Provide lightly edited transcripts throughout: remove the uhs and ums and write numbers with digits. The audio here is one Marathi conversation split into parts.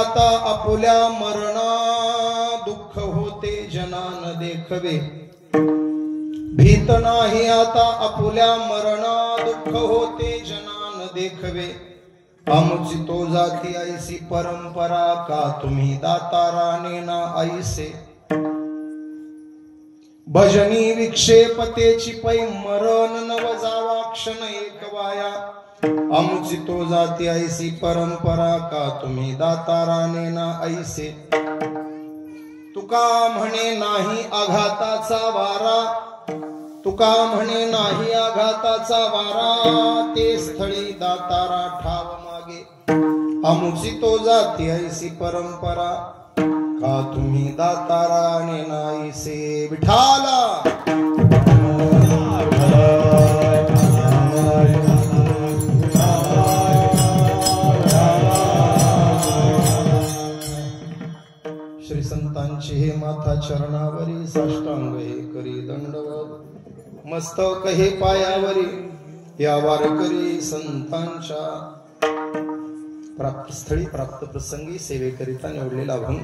आता आपुल्या मरणा दुःख होते जना न देखवे भीत नाही आता आपुल्या मरणा दुःख होते जना न देखवे आमुची तो जाती ऐसी परंपरा का तुम्ही दाताराने ना ऐसे भजनी विक्षेपतेची पै मरण नव जावा क्षण एक वाया आमुची तो जाती ऐसी परंपरा का तुम्ही दाताराने ना ऐसे तुका म्हणे नाही आघाताचा वारा तुका म्हणे नाही आघाताचा वारा ते स्थळी दातारा ठाव मागे आमुची तो जाती ऐसी परंपरा का तुम्ही दाताराने नाहीसे विठाला श्री संतांची हे माथा चरणावरी साष्टांग हे करी दंडवत मस्तक हे पायावरी या वारकरी संतांच्या प्राप्तस्थळी प्राप्त प्रसंगी सेवेकरिता निवडलेला अभंग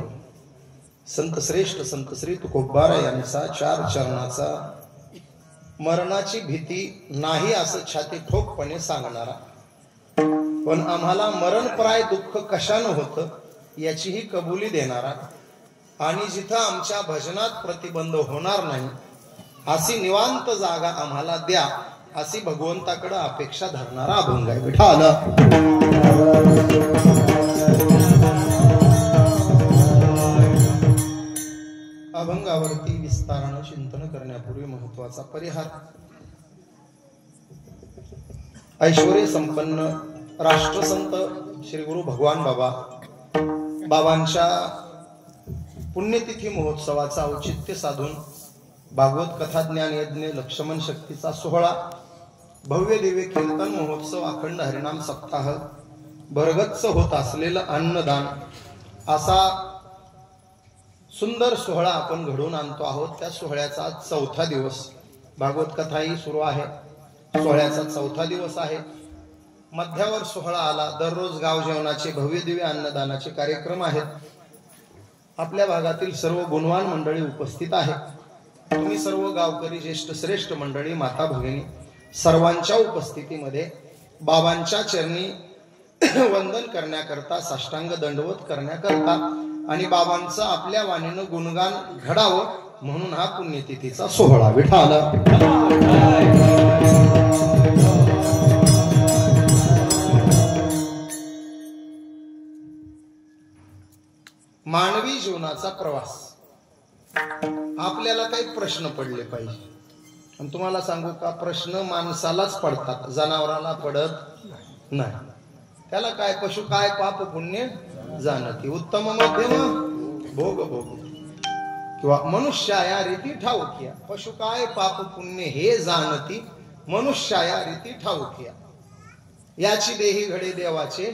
संत श्रेष्ठ संत श्री तुकोबारा यांचा 4 चरणाचा मरणाची भीती नाही असं छाती ठोकपणे सांगणारा पण आम्हाला मरणप्राय दुःख कशानं होतं याचीही कबुली देणारा आणि जिथं आमच्या भजनात प्रतिबंध होणार नाही अशी निवांत जागा आम्हाला द्या अशी भगवंताकडे अपेक्षा धरणारा अभंग आहे विठाल अभंगावरती विस्तारानं चिंतन करण्यापूर्वी महत्वाचा परिहार ऐश्वर्य संपन्न राष्ट्रसंत श्री गुरु भगवान बाबांच्या पुण्यतिथी महोत्सवाचा औचित्य साधून भागवत कथा ज्ञान यज्ञ लक्ष्मण शक्तीचा सोहळा भव्य दिव्य कीर्तन महोत्सव अखंड हरिनाम सप्ताह भरगच्च होत असलेलं अन्नदान असा सुंदर सोहळा आपण घडवून आणतो आहोत। त्या सोहळ्याचा 4था दिवस भागवत कथाही सुरू आहे। सोहळ्याचा 4था दिवस आहे। मध्यावर सोहळा आला। दररोज गाव जेवणाचे भव्य दिव्य अन्नदानाचे कार्यक्रम आहेत। आपल्या भागातील सर्व गुणवान मंडळी उपस्थित आहेत। तुम्ही सर्व गावकरी ज्येष्ठ श्रेष्ठ मंडळी माता भगिनी सर्वांच्या उपस्थितीमध्ये बाबांच्या चरणी वंदन करण्याकरता साष्टांग दंडवत करण्याकरता आणि बाबांचं आपल्या वाणीनं गुणगान घडावं म्हणून हा पुण्यतिथीचा सोहळा विठाला। मानवी जीवनाचा प्रवास आपल्याला काही प्रश्न पडले पाहिजे आणि तुम्हाला सांगू का प्रश्न माणसालाच पडतात जनावराला पडत नाही। त्याला काय पशु काय पाप पुण्य जाणती उत्तम मध्यम भोग भोग किंवा मनुष्या या रीती ठाऊकिया पशु काय पाप पुण्य हे जाणती मनुष्या या रीती ठाऊकिया याची देही घडे देवाचे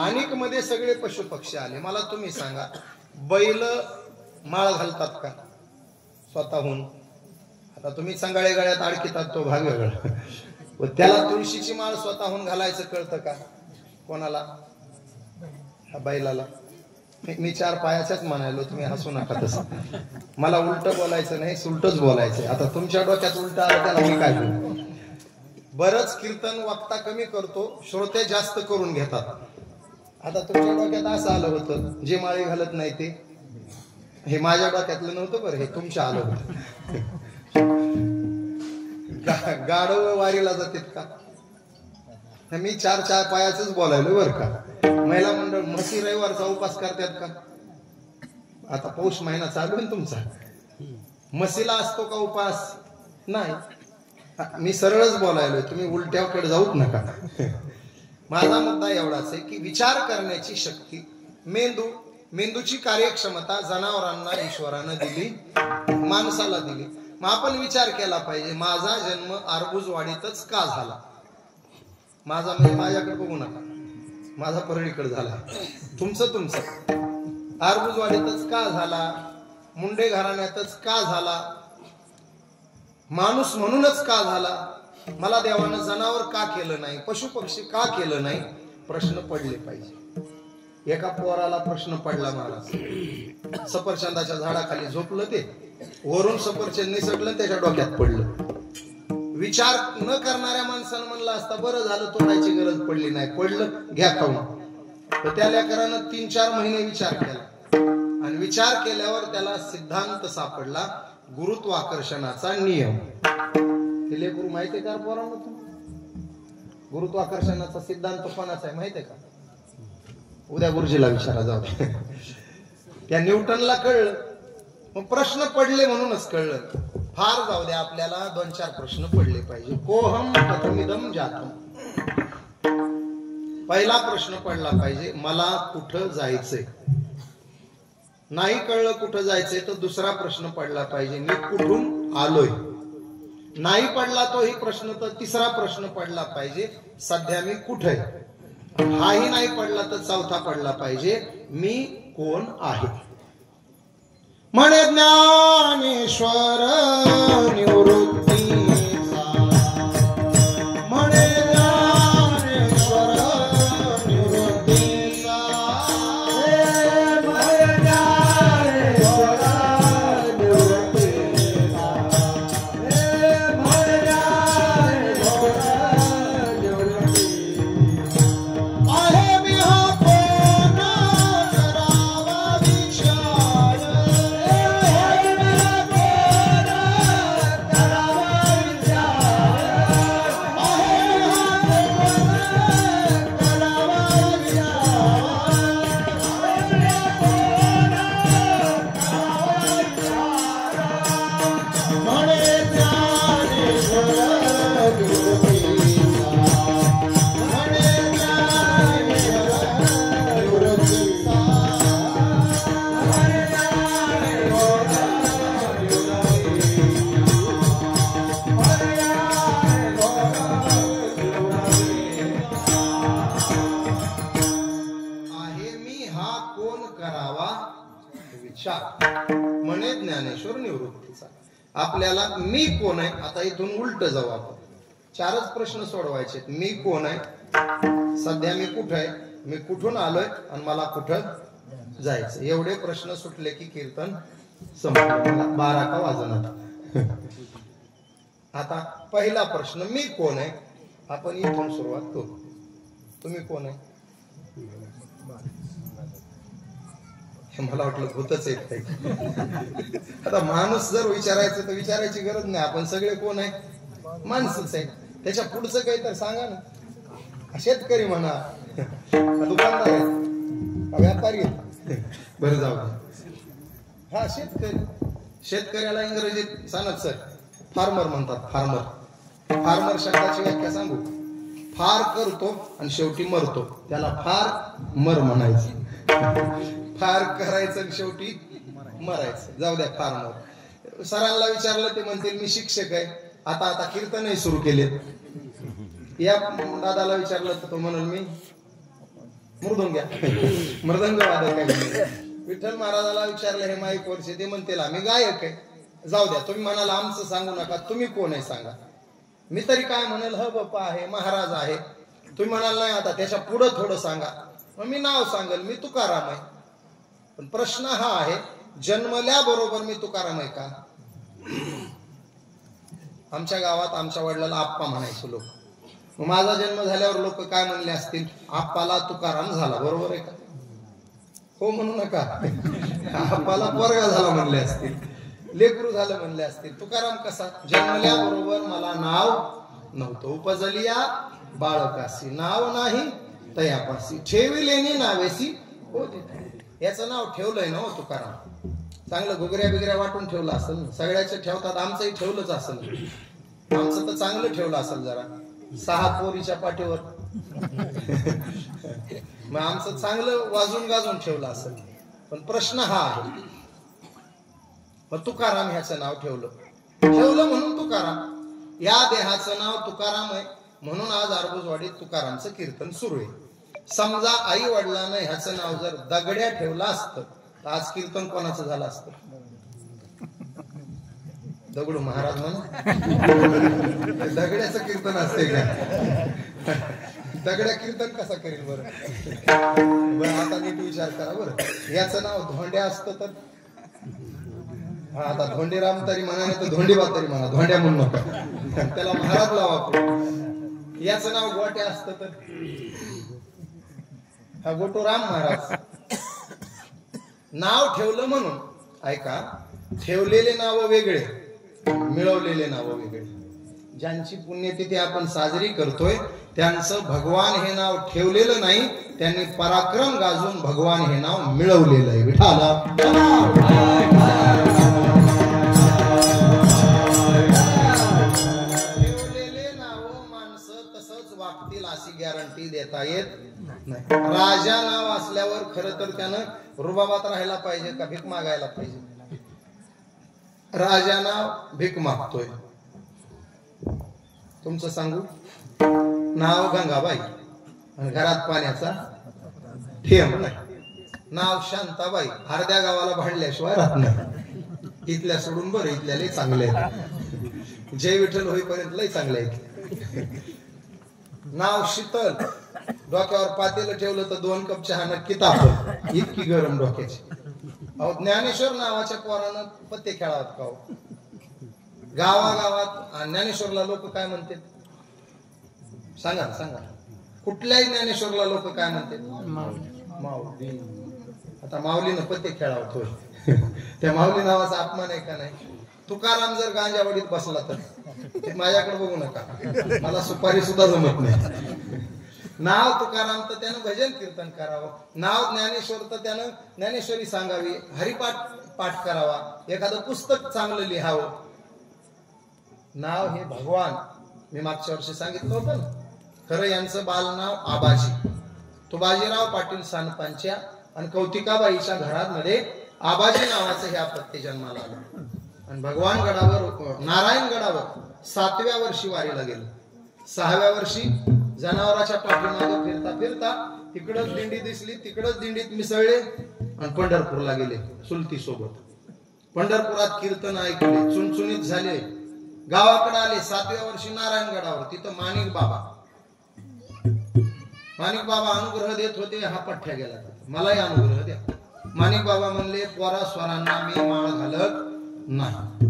अनेक मध्ये सगळे पशु पक्षी आले। मला तुम्ही सांगा बैल माळ घालतात का स्वतःहून? आता तुम्ही संगाळे गळ्यात अडकितात तो भाग वेगळा व त्याला तुळशीची माळ स्वतःहून घालायचं कळतं का कोणाला? बैलाला। मी 4 पायाच्याच म्हणालो तुम्ही हसू नका तसं। मला उलट बोलायचं नाही सुलटच बोलायचं। आता तुमच्या डोक्यात उलट आलं त्याला मी काय बोलू? बरंच कीर्तन वक्ता कमी करतो श्रोते जास्त करून घेतात। आता तुमच्या डोक्यात असं आलं होतं जे माळी घालत नाही ते हे माझ्या डोक्यातलं नव्हतं बरं हे तुमच्या आलं होतं। गाढव वारीला जातात का? मी 4 पायाचंच बोलायलो बरं का। महिला मंडळ म्हशी रविवारचा उपास करतात का? आता पौष महिना चालू आहे तुमचा म्हशीला असतो का उपास? नाही। मी सरळच बोलायलो तुम्ही उलट्याकडे जाऊच नका। माझा मुद्दा एवढाच आहे की विचार करण्याची शक्ती मेंदूची कार्यक्षमता जनावरांना ईश्वरानं दिली माणसाला दिली। मग आपण विचार केला पाहिजे माझा जन्म आरबुजवाडीतच का झाला? माझा म्हणजे माझ्याकडे बघू नका माझा परळीकडे झाला तुमचं आरबुजवाडीतच का झाला? मुंडे घराण्यातच का झाला? माणूस म्हणूनच का झाला? मला देवानं जनावर का केलं नाही पशु पक्षी का केलं नाही? प्रश्न पडले पाहिजे। एका पोराला प्रश्न पडला महाराज. सफरचंदाच्या झाडाखाली झोपलं ते, वरून सफरचंद निसटलं त्याच्या डोक्यात पडलं. विचार न करणाऱ्या माणसानं म्हणलं असता बरं झालं तोडायची गरज पडली नाही, पडलं घ्या खाऊन. तर त्या लेकरानं 3-4 महिने विचार केला आणि विचार केल्यावर त्याला सिद्धांत सापडला, गुरुत्वाकर्षणाचा नियम. हे लेकरू माहितीये का पोरांना? गुरुत्वाकर्षणाचा सिद्धांत कोणाचा आहे माहितीये का? उद्या गुरुजीला विचारा जाऊ. त्या न्यूटनला कळलं, मग प्रश्न पडले म्हणूनच कळलं. फार जाऊ द्या, आपल्याला 2-4 प्रश्न पडले पाहिजे. कोहम कथमिदम जातम. पहिला प्रश्न पडला पाहिजे, मला कुठं जायचंय. नाही कळलं कुठं जायचंय तर दुसरा प्रश्न पडला पाहिजे, मी कुठून आलोय. नाही पडला तोही प्रश्न तर तिसरा प्रश्न पडला पाहिजे, सध्या मी कुठे. हाही नाही पडला तर चौथा पडला पाहिजे, मी कोण आहे. म्हणे ज्ञानेश्वर निवृत्तीचा, म्हणे ज्ञानेश्वर निवृत्तीचा, म्हणे ज्ञानेश्वर निवृत्तीचा, म्हणे ज्ञानेश्वर निवृत्तीचा. आहे मी हा कोण करावा विचार, म्हणे ज्ञानेश्वर निवृत्तीचा. आपल्याला मी कोण आहे, आता इथून उलट जाऊ आपण. 4च प्रश्न सोडवायचे. मी कोण आहे, सध्या मी कुठे आहे, मी कुठून आलोय आणि मला कुठं जायचं. एवढे प्रश्न सुटले की कीर्तन संपलं. 12 का वाजणार. आता पहिला प्रश्न मी कोण आहे, आपण इथून सुरुवात करू. तुम्ही कोण आहे? मला वाटलं भूतच येत काही. आता माणूस जर विचारायचं तर विचारायची गरज नाही, आपण सगळे कोण आहे, माणसच आहे. त्याच्या पुढचं काही तर सांगा ना. शेतकरी म्हणा, दुकानदार आहे, व्यापारी आहे, बरं जाऊ. हा शेतकरी. शेतकऱ्याला इंग्रजीत सांगत सर फार्मर म्हणतात. फार्मर. फार्मर शब्दाची व्याख्या सांगू. फार करतो आणि शेवटी मरतो, त्याला फार मर म्हणायचं. फार करायचं आणि शेवटी मरायचं. जाऊ द्या फार्मर. सरांना विचारलं ते म्हणतील मी शिक्षक आहे. आता कीर्तनही सुरू केले. या दादाला विचारलं तर तो म्हणून मी मृदंग वादक आहे. विठ्ठल महाराजाला विचारलं हे माईक वर्षे, ते म्हणतील आम्ही गायक आहे. जाऊ द्या, तुम्ही म्हणाला आमचं सांगू नका, तुम्ही कोण आहे सांगा. मी तरी काय म्हणेल, ह बाप्पा आहे, महाराज आहे. तुम्ही म्हणाल नाही आता त्याच्या पुढं थोडं सांगा, मग मी नाव सांगेल, मी तुकाराम आहे. पण प्रश्न हा आहे, जन्मल्याबरोबर मी तुकाराम आहे का? आमच्या गावात आमच्या वडिलांना आप्पा म्हणायचे लोक. मग माझा जन्म झाल्यावर लोक काय म्हणले असतील, आप्पाला तुकाराम झाला, बरोबर आहे का? हो म्हणू नका. आप्पाला पोरगा झाला म्हणले असतील, लेकरू झालं म्हणले असतील. तुकाराम कसा? जन्मल्याबरोबर मला नाव नव्हतं. उपजलिया बाळकासी, नाव नाही तयापासी, ठेविलेनी नावेसी होते. याचं नाव ठेवलंय ना हो तुकाराम. चांगलं घुगऱ्या बिगऱ्या वाटून ठेवलं असेल. सगळ्याचे ठेवतात, आमचंही ठेवलंच असेल. आमचं तर चांगलं ठेवलं असेल जरा, 6 पोरीच्या पाठीवर. मग आमचं चांगलं वाजून गाजून ठेवलं असेल. पण प्रश्न हा आहे, मग तुकाराम ह्याचं नाव ठेवलं म्हणून तुकाराम. या देहाचं नाव तुकाराम आहे म्हणून आज आरबुजवाडीत तुकारामचं कीर्तन सुरू आहे. समजा आई वडिलांना ह्याचं नाव जर दगड्या ठेवलं असतं तर आज कीर्तन कोणाचं झालं असतं? दगडू महाराज म्हणून दगड्याचं कीर्तन असते का? दगड्या कीर्तन कसा करेल बरं? बरं आता नीट विचार करा बरं. याचं नाव धोंड्या असतं तर हा आता धोंडेराम तरी म्हणा नाही तर धोंडेबा तरी म्हणा, धोंड्या म्हणून नका, त्याला महाराज लावा. याचं नाव गोट्या असतं तर हा गोटो राम महाराज. नाव ठेवलं म्हणून ऐका, ठेवलेले नाव वेगळे, मिळवलेले नाव वेगळे. ज्यांची पुण्यतिथी आपण साजरी करतोय त्यांचं भगवान हे नाव ठेवलेलं नाही, त्यांनी पराक्रम गाजून भगवान हे नाव मिळवलेलं आहे. विठाला ठेवलेले नाव माणसं तसंच वागतील अशी गॅरंटी देता येत नाही. राजा नाव असल्यावर खरं तर त्यानं रुबाबात राहायला पाहिजे का भीक मागायला पाहिजे? राजा नाव भीक मागतोय. तुमचं सांगू, नाव गंगाबाई आणि घरात पाण्याचा थेंब नाही. नाव शांताबाई, अर्ध्या गावाला भांडल्याशिवाय राहत नाही. इथल्या सोडून बरं, इथल्या लय चांगले आहेत, जय विठ्ठल होईपर्यंत लय चांगले आहेत. नाव शीतल, डोक्यावर पातेलं ठेवलं तर 2 कप चहा नक्की तापल, इतकी गरम डोक्याची. अहो ज्ञानेश्वर नावाच्या पोरानं पत्ते खेळावत का? गावागावात ज्ञानेश्वरला लोक काय म्हणते सांगा सांगा. कुठल्याही ज्ञानेश्वरला लोक काय म्हणते? माऊली. आता माऊलीनं पत्ते खेळावत होय, त्या माऊली नावाचा अपमान आहे का नाही? तुकाराम जर गांजावडीत बसला तर माझ्याकडे बघू नका, मला सुपारी सुद्धा जमत नाही. नाव तुकाराम तर त्यानं भजन कीर्तन करावं, नाव ज्ञानेश्वर तर त्यानं ज्ञानेश्वरी सांगावी, हरिपाठ करावा, एखादं पुस्तक चांगलं लिहावं. नाव हे भगवान. मी मागच्या वर्षी सांगितलं होतं ना, खरं यांचं बाल नाव आबाजी. तो बाजीराव पाटील सानपांच्या आणि कौतिकाबाईच्या घरामध्ये आबाजी नावाचं हे अपत्य जन्माला आलं. आणि भगवान गडावर, नारायण गडावर 7व्या वर्षी वारीला गेलो. 6व्या वर्षी जनावराच्या पाठीमागे फिरता फिरता तिकडच दिंडी दिसली, तिकडच दिंडीत मिसळले आणि पंढरपूरला गेले चुलती सोबत. पंढरपुरात कीर्तन ऐकले, चुणचुणीत झाले, गावाकडे आले. 7व्या वर्षी नारायणगडावर, तिथं माणिक बाबा अनुग्रह देत होते. हा पठ्ठ्या गेला, मलाही अनुग्रह द्या. माणिक बाबा म्हणले, पोरा स्वरांना मी माळ घालत नाही,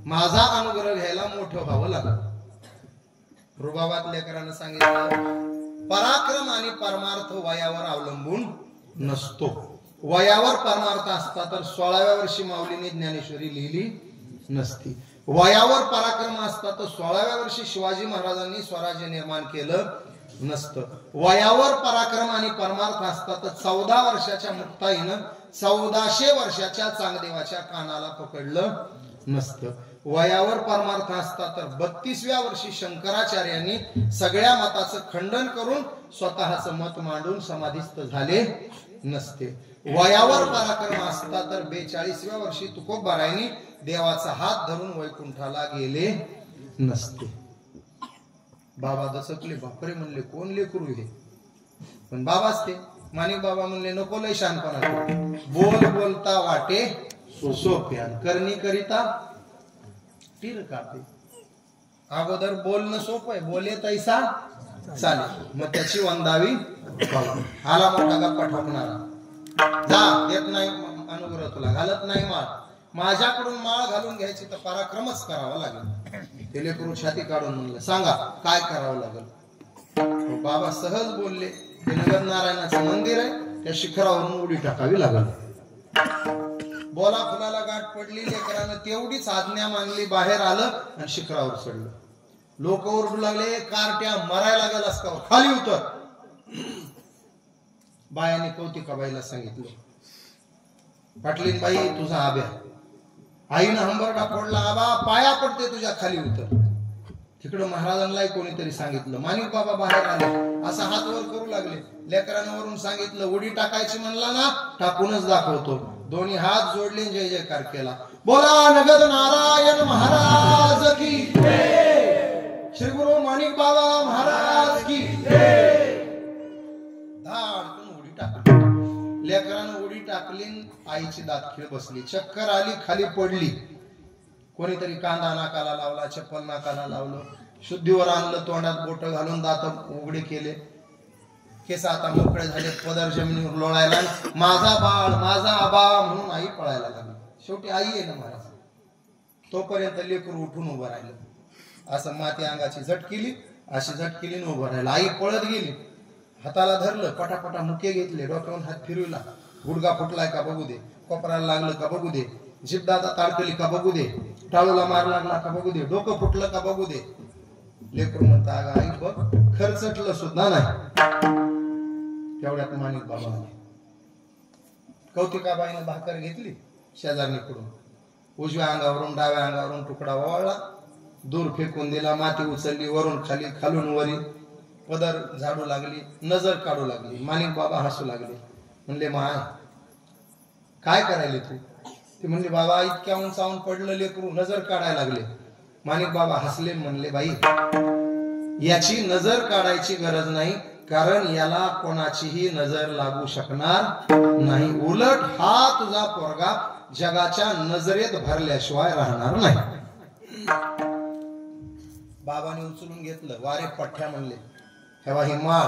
माझा अनुग्रह घ्यायला मोठं व्हावं लागलं. रुबाबात लेकरांना सांगितलं, पराक्रम आणि परमार्थ वयावर अवलंबून नसतो. वयावर परमार्थ असता तर 16व्या वर्षी माऊलीने ज्ञानेश्वरी लिहिली नसती. वयावर पराक्रम असता तर 16व्या वर्षी शिवाजी महाराजांनी स्वराज्य निर्माण केलं नसतं. वयावर पराक्रम आणि परमार्थ असता तर 14 वर्षाच्या मुक्ताईनं 1400 वर्षाच्या चांगदेवाच्या कानाला पकडलं नसतं. वयावर परमार्थ असता तर 32व्या वर्षी शंकराचार्यांनी सगळ्या मताचं खंडन करून स्वतःचं मत मांडून समाधिस्थ झाले नसते. वयावर पराक्रम असता तर 42व्या वर्षी तुकोबारायांनी देवाचा हात धरून वैकुंठाला गेले नसते. बाबा दचकले, बापरे म्हणले, कोण लेकरू हे? पण बाबाच ते. माणिक बाबा म्हणले, नको लय शहाणपणा, बोल बोलता वाटे सोप्या, करणी करिता तीर कापे. अगोदर बोलणं सोपं आहे, बोले तैसा चालेल, मग त्याची वंदावी. आला मोठा गप्पा ठोकणारा, जा देत नाही अनुग्रह, तुला घालत नाही माळ, माझ्याकडून माळ घालून घ्यायची तर पराक्रमच करावा लागेल. ते लेकरू छाती काढून म्हणलं, सांगा काय करावं लागेल? बाबा सहज बोलले, ते नगर नारायणाचं मंदिर आहे, त्या शिखरावरून उडी टाकावी लागल. बोला फुलाला गाठ पडली, लेकरानं तेवढीच आज्ञा मानली, बाहेर आलं आणि शिखरावर चढलं. लोक ओरडू लागले, कारट्या मरायला गेलास का, खाली उतर. बायाने कौतिकाबाईला सांगितलं, पाटलीन बाई तुझा आब्या. आईनं हंबरडा फोडला, आबा पाया पडते तुझ्या, खाली उतर. तिकडं महाराजांनाही कोणीतरी सांगितलं. माणिक बाबा बाहेर आले, असा हात वर करू लागले. लेकरांना वरून सांगितलं, उडी टाकायची म्हणला ना, टाकूनच दाखवतो. दोन्ही हात जोडले, जय जयकार केला. बोला नगद नारायण महाराज की जय, श्री गुरु माणिक बाबा महाराज की जय. धाडकन उडी टाकली. लेकरानं उडी टाकली, आईची दातखिळ बसली, चक्कर आली, खाली पडली. कोणीतरी कांदा नाकाला लावला, चप्पल नाकाला लावलं, शुद्धीवर आणलं, तोंडात बोट घालून दात उघडे केले. केस आता मोकळे झाले, पदर जमिनीवर लोळायला, माझा बाळ माझा आबा म्हणून आई पळायला लागली. शेवटी आई आहे ना महाराज. तोपर्यंत लेकरू उठून उभं राहिलं. असं माती अंगाची झट केली, अशी झट केली न उभं राहिलं. आई पळत गेली, हाताला धरलं, पटापटा मुके घेतले, डोक्यावरून हात फिरविला. गुडगा फुटलाय का बघू दे, कोपराला लागलं का बघू दे, जिब्दाचा ताडकली का बघू दे, टाळूला मार लागला का बघू दे, डोकं फुटलं का बघू दे. लेकरू म्हणता अगं आई बघ खर्चटलं सुद्धा नाही. तेवढ्यात माणिक बाबा आले. कौतिकाबाईने भाकर घेतली शेजारणीकडून, उजव्या अंगावरून डाव्या अंगावरून तुकडा वळला, दूर फेकून दिला, माती उचलली, वरून खाली खालून वरी, पदर झाडू लागली, नजर काढू लागली. माणिक बाबा हसू लागले. म्हणले माय काय करायले तू? ते म्हणले बाबा इतक्या उंचावून पडलं लेकरू, नजर काढायला लागले. माणिक बाबा हसले, म्हणले बाई याची नजर काढायची गरज नाही, कारण याला कोणाचीही नजर लागू शकणार नाही. उलट हा तुझा पोरगा जगाच्या नजरेत भरल्याशिवाय राहणार नाही. बाबाने उचलून घेतलं, वारे पठ्ठ्या म्हणले, हेवा ही माळ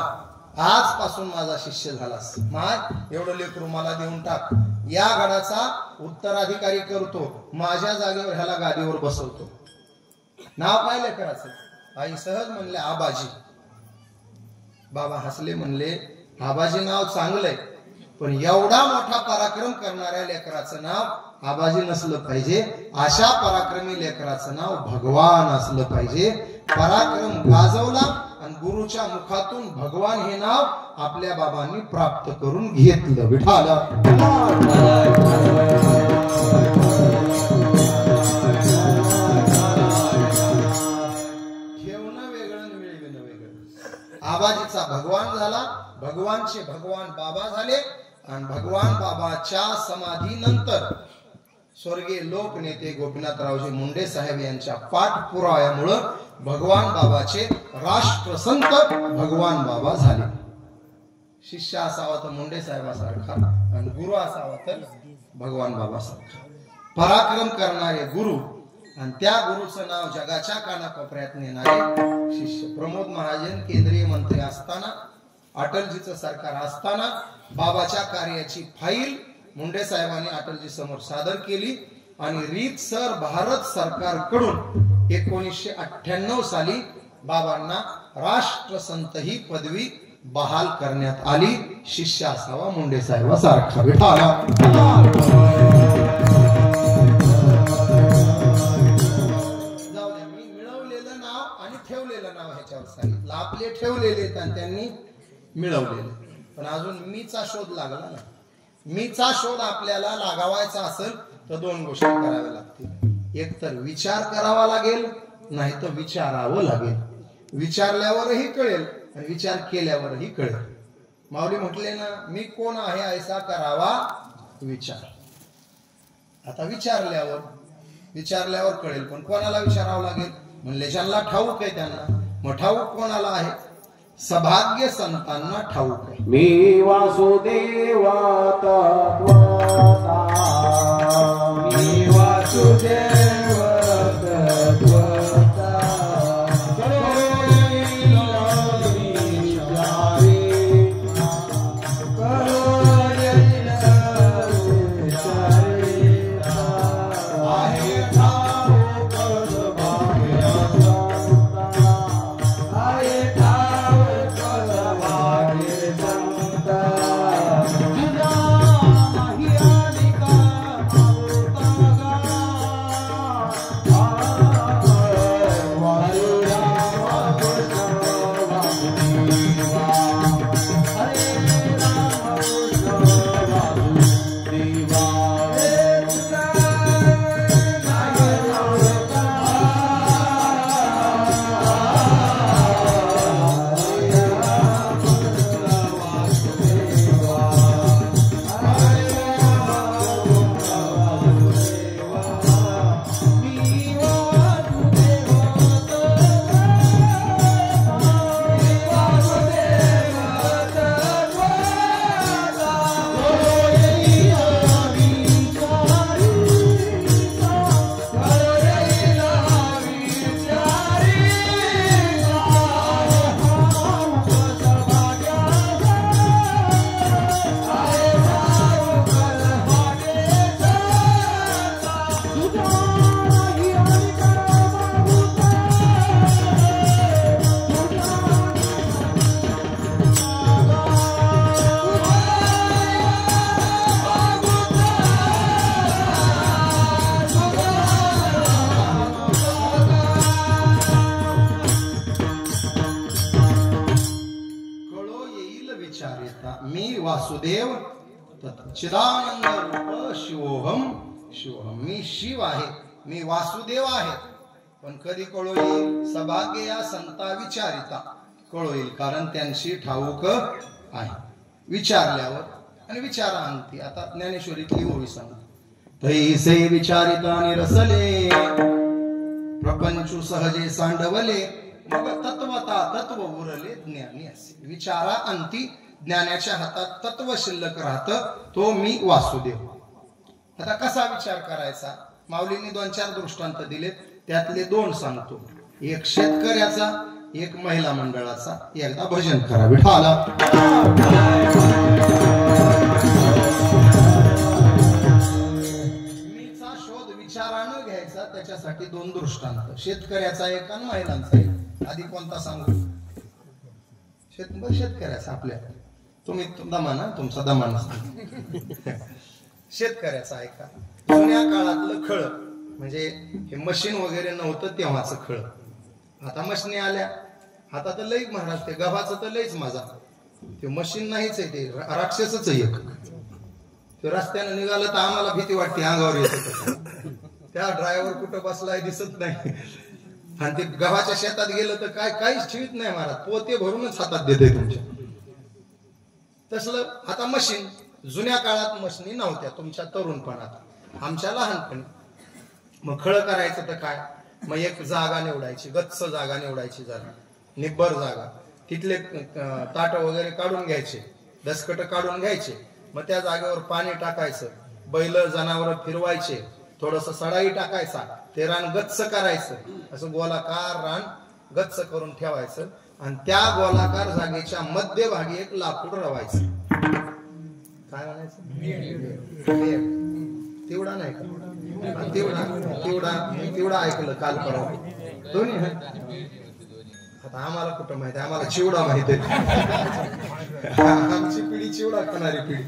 आजपासून माझा शिष्य झालास. माय एवढं लेकरू मला देऊन टाक, या गडाचा उत्तराधिकारी करतो, माझ्या जागेवर ह्याला गादीवर बसवतो. नाव काय लेकराचं? आई सहज म्हणले आबाजी. बाबा हसले, म्हणले आबाजी नाव चांगलंय, पण एवढा मोठा पराक्रम करणाऱ्या लेकराचं नाव आबाजी नसलं पाहिजे. अशा पराक्रमी लेकराचं नाव भगवान असलं पाहिजे. पराक्रम गाजवला आणि गुरुच्या मुखातून भगवान हे नाव आपल्या बाबांनी प्राप्त करून घेतलं. विठाला ठेवणं वेगळं आणि मिळविणं वेगळं. आबाजीचा भगवान झाला, भगवानचे भगवान बाबा झाले, आणि भगवान बाबाच्या समाधीनंतर स्वर्गीय लोकनेते गोपीनाथरावजी मुंडे साहेब यांच्या पाठपुराव्यामुळं भगवान बाबाचे राष्ट्रसंत भगवान बाबा झाले. शिष्य असावा तर मुंडे साहेबासारखा, आणि गुरु असावा तर भगवान बाबासारखा. पराक्रम करणारे गुरु, आणि त्या गुरुचं नाव जगाच्या कानाकोपऱ्यात नेणारे शिष्य. प्रमोद महाजन केंद्रीय मंत्री असताना, अटलजीचं सरकार असताना बाबाच्या कार्याची फाईल मुंडे साहेबांनी अटलजी समोर सादर केली, आणि रीतसर भारत सरकारकडून 1998 साली बाबांना राष्ट्रसंत ही पदवी बहाल करण्यात आली. शिष्य असावा मुंडे साहेबासारखा. विठाला जाऊ द्या, मी मिळवलेलं नाव आणि ठेवलेलं नाव ह्याच्यावर सांगितलं. आपले ठेवलेले आणि त्यांनी मिळवलेले, पण अजून मीचा शोध लागला ना. मीचा शोध आपल्याला लागावायचा असेल तर दोन गोष्टी कराव्या लागतील. एक तर विचार करावा लागेल, नाही तर विचारावं लागेल. विचारल्यावरही कळेल आणि विचार केल्यावरही कळेल. माऊली म्हटले ना, मी कोण आहे ऐसा करावा विचार. आता विचारल्यावर कळेल, पण कोणाला विचारावं लागेल? म्हणले ज्यांना ठाऊक आहे त्यांना. मग ठाऊक कोणाला आहे? सभाग्य संतांना ठाऊक आहे. मी वासुदेवाता मी वासुदेव विचारिता मी वासुदेव चिदानंद रूप शिवोहम शिवोहम मी शिव आहे मी वासुदेव आहे पण कधी कळो येईल सभाग्य या संता विचारिता कळो येईल कारण त्यांची ठाऊक आहे विचारल्यावर आणि विचारा अंती आता ज्ञानेश्वरीतली ओवी सांग तैसे विचारिता निरसले प्रपंचू सहजे सांडवले मग तत्वता तत्व उरले ज्ञानी असे विचारा अंती ज्ञानाच्या हातात तत्व शिल्लक राहत तो मी वासुदेव आता कसा विचार करायचा माऊलींनी 2-4 दृष्टांत दिले त्यातले 2 सांगतो एक शेतकऱ्याचा एक महिला मंडळाचा एकदा भजन करा विठाला मीचा शोध विचारानं घ्यायचा त्याच्यासाठी 2 दृष्टांत शेतकऱ्याचा एक आणि महिलांचा एक आधी कोणता सांगू शेतकऱ्याचा आपल्या तुम्ही दमाना तुमचा दमाना शेतकऱ्याचा ऐका जुन्या काळातलं खळ म्हणजे हे मशीन वगैरे नव्हतं तेव्हाचं खळ आता मशीनी आल्या आता तर लईच महाराज ते गव्हाचं तर लईच माझा ते मशीन नाहीच आहे ते राक्षसच आहे एक ते रस्त्याने निघालं तर आम्हाला भीती वाटते अंगावर येत त्या ड्रायव्हर कुठं बसलाय दिसत नाही आणि ते गव्हाच्या शेतात गेलं तर काहीच ठेवीत नाही महाराज पोते भरूनच हातात देते तुमच्या तसलं आता मशीन जुन्या काळात मशीनी नव्हत्या तुमच्या तरुणपणात आमच्या लहानपणी मग खळ करायचं तर काय मग एक जागा निवडायची गच्च जागा निवडायची जरा निब्बर जागा तिथले ताट वगैरे काढून घ्यायचे दसकट काढून घ्यायचे मग त्या जागेवर पाणी टाकायचं बैल जनावर फिरवायचे थोडस सडाई टाकायचा ते रान गच्च करायचं असं गोलाकार रान गच्च करून ठेवायचं आणि त्या गोलाकार जागेच्या मध्यभागी एक लाकूड रवायचं काय म्हणायचं तेवढा नाही का तेवढा ऐकलं काल परवा दोन्ही आता आम्हाला कुठं माहिती आम्हाला चिवडा माहित आहे आमची पिढी चिवडा खाणारी पिढी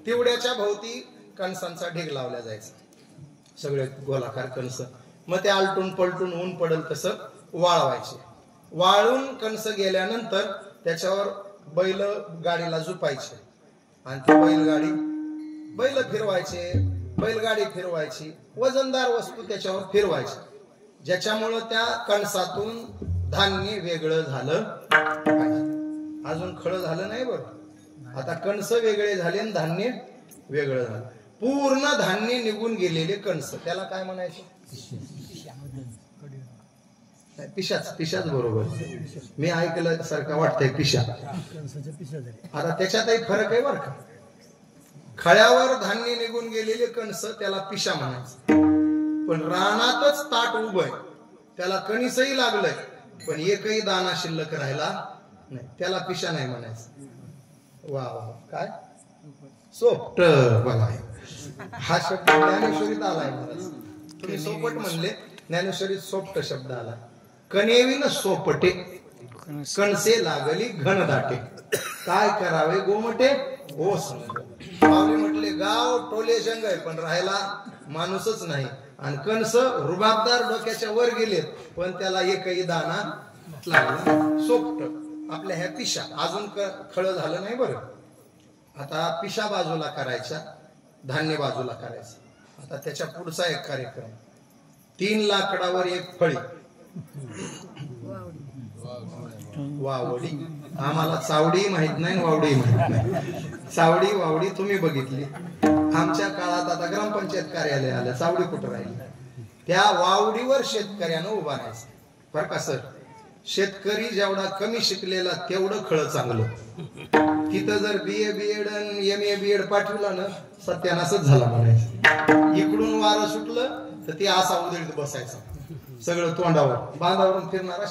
तिवड्याच्या भोवती कणसांचा ढीग लावला जायचा सगळे गोलाकार कणस मग ते आलटून पलटून ऊन पडल तसं वाळवायचे वाळून कणस गेल्यानंतर त्याच्यावर बैल गाडीला झुपायचे आणि ती बैल फिरवायचे बैलगाडी फिरवायची वजनदार वस्तू त्याच्यावर फिरवायची ज्याच्यामुळं त्या कणसातून धान्य वेगळं झालं अजून खळं झालं नाही बरं आता कणस वेगळे झाले आणि धान्य वेगळं झालं पूर्ण धान्य निघून गेलेले कणस त्याला काय म्हणायचं पिशाच बरोबर मी ऐकलं सारखं वाटतंय पिशा आता त्याच्यातही फरक आहे बरं का खळ्यावर धान्य निघून गेलेले कणस त्याला पिशा म्हणायचं पण रानातच ताट उभय त्याला कणीसही लागलंय पण एकही दाना शिल्लक राहिला नाही त्याला पिशा नाही म्हणायचं वा वा काय सोपट बघा हा शब्द ज्ञानेश्वरीत आलाय महाराज तुम्ही सोपट म्हणले ज्ञानेश्वरीत सोपट शब्द आला कणेविन सोपटे कणसे लागली घनदाटे काय करावे गोमटे ओ माऊली म्हटले गाव टोले जंग आहे पण राहायला माणूसच नाही आणि कणस रुबाबदार डोक्याच्या वर गेलेत पण त्याला एकही दाना लागला सोपट आपल्या ह्या पिशा अजून खळ झालं नाही बरं आता पिशा बाजूला करायच्या धान्य बाजूला करायचं आता त्याच्या पुढचा एक कार्यक्रम 3 लाकडावर एक फळी वावडी आम्हाला चावडी माहित नाही वावडी माहित नाही चावडी वावडी तुम्ही बघितली आमच्या काळात आता ग्रामपंचायत कार्यालय आलं चावडी कुठं राहिली त्या वावडीवर शेतकऱ्यानं उभा राहायचं बरं का सर शेतकरी जेवढा कमी शिकलेला तेवढं खळं चांगलं तिथं जर BA BEd MA BEd पाठवला ना सत्यानाशच झाला म्हणायचं इकडून वारं सुटलं तर ते असा उधळीत बसायचा सगळं तोंडावर बांधावरून फिरणारा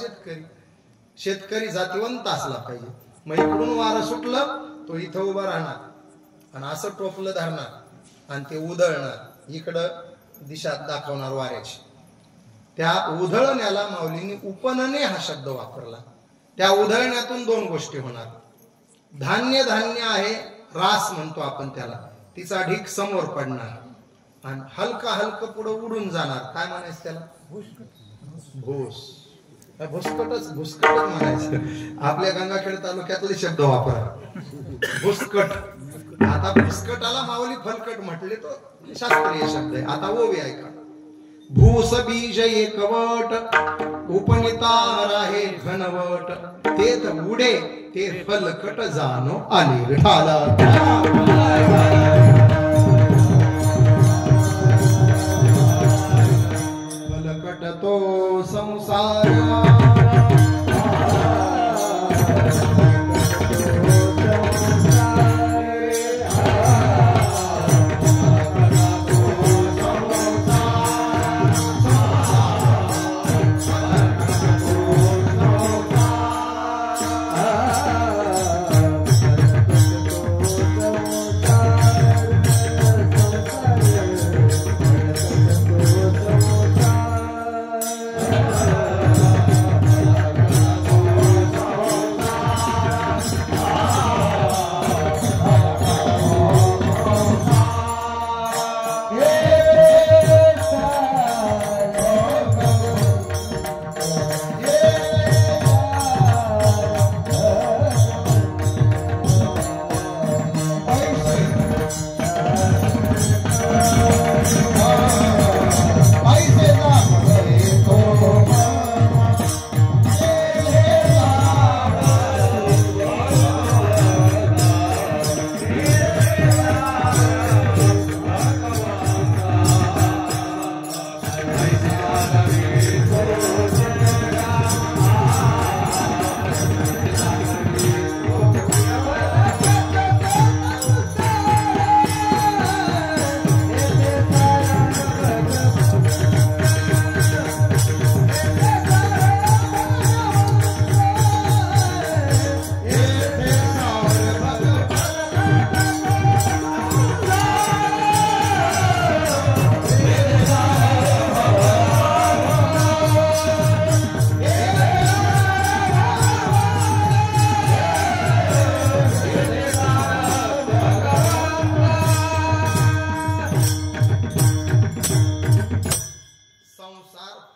शेतकरी जातीवंत असला पाहिजे मग इकडून वारं सुटलं तो इथं उभा राहणार आणि असं टोपलं धरणार आणि ते उधळणार इकडं दिशा दाखवणार वाऱ्याची त्या उधळण्याला माऊलींनी उपनने हा शब्द वापरला त्या उधळण्यातून 2 गोष्टी होणार धान्य आहे रास म्हणतो आपण त्याला तिचा ढीक समोर पडणार आणि हलका पुढे उडून जाणार काय म्हणायचं त्याला भूस भुसकटच म्हणायचं. आपल्या गंगाखेड तालुक्यातले शब्द वापरा. भुसकट. आता भुसकटाला माऊली फलकट म्हटले तो शास्त्रीय शब्द आहे. आता ओवी ऐका. भूस बीज एकवट उपनितार आहे घनवट तेथ उडे ते फलकट जाणो आले ठाला. फलकट तो संसार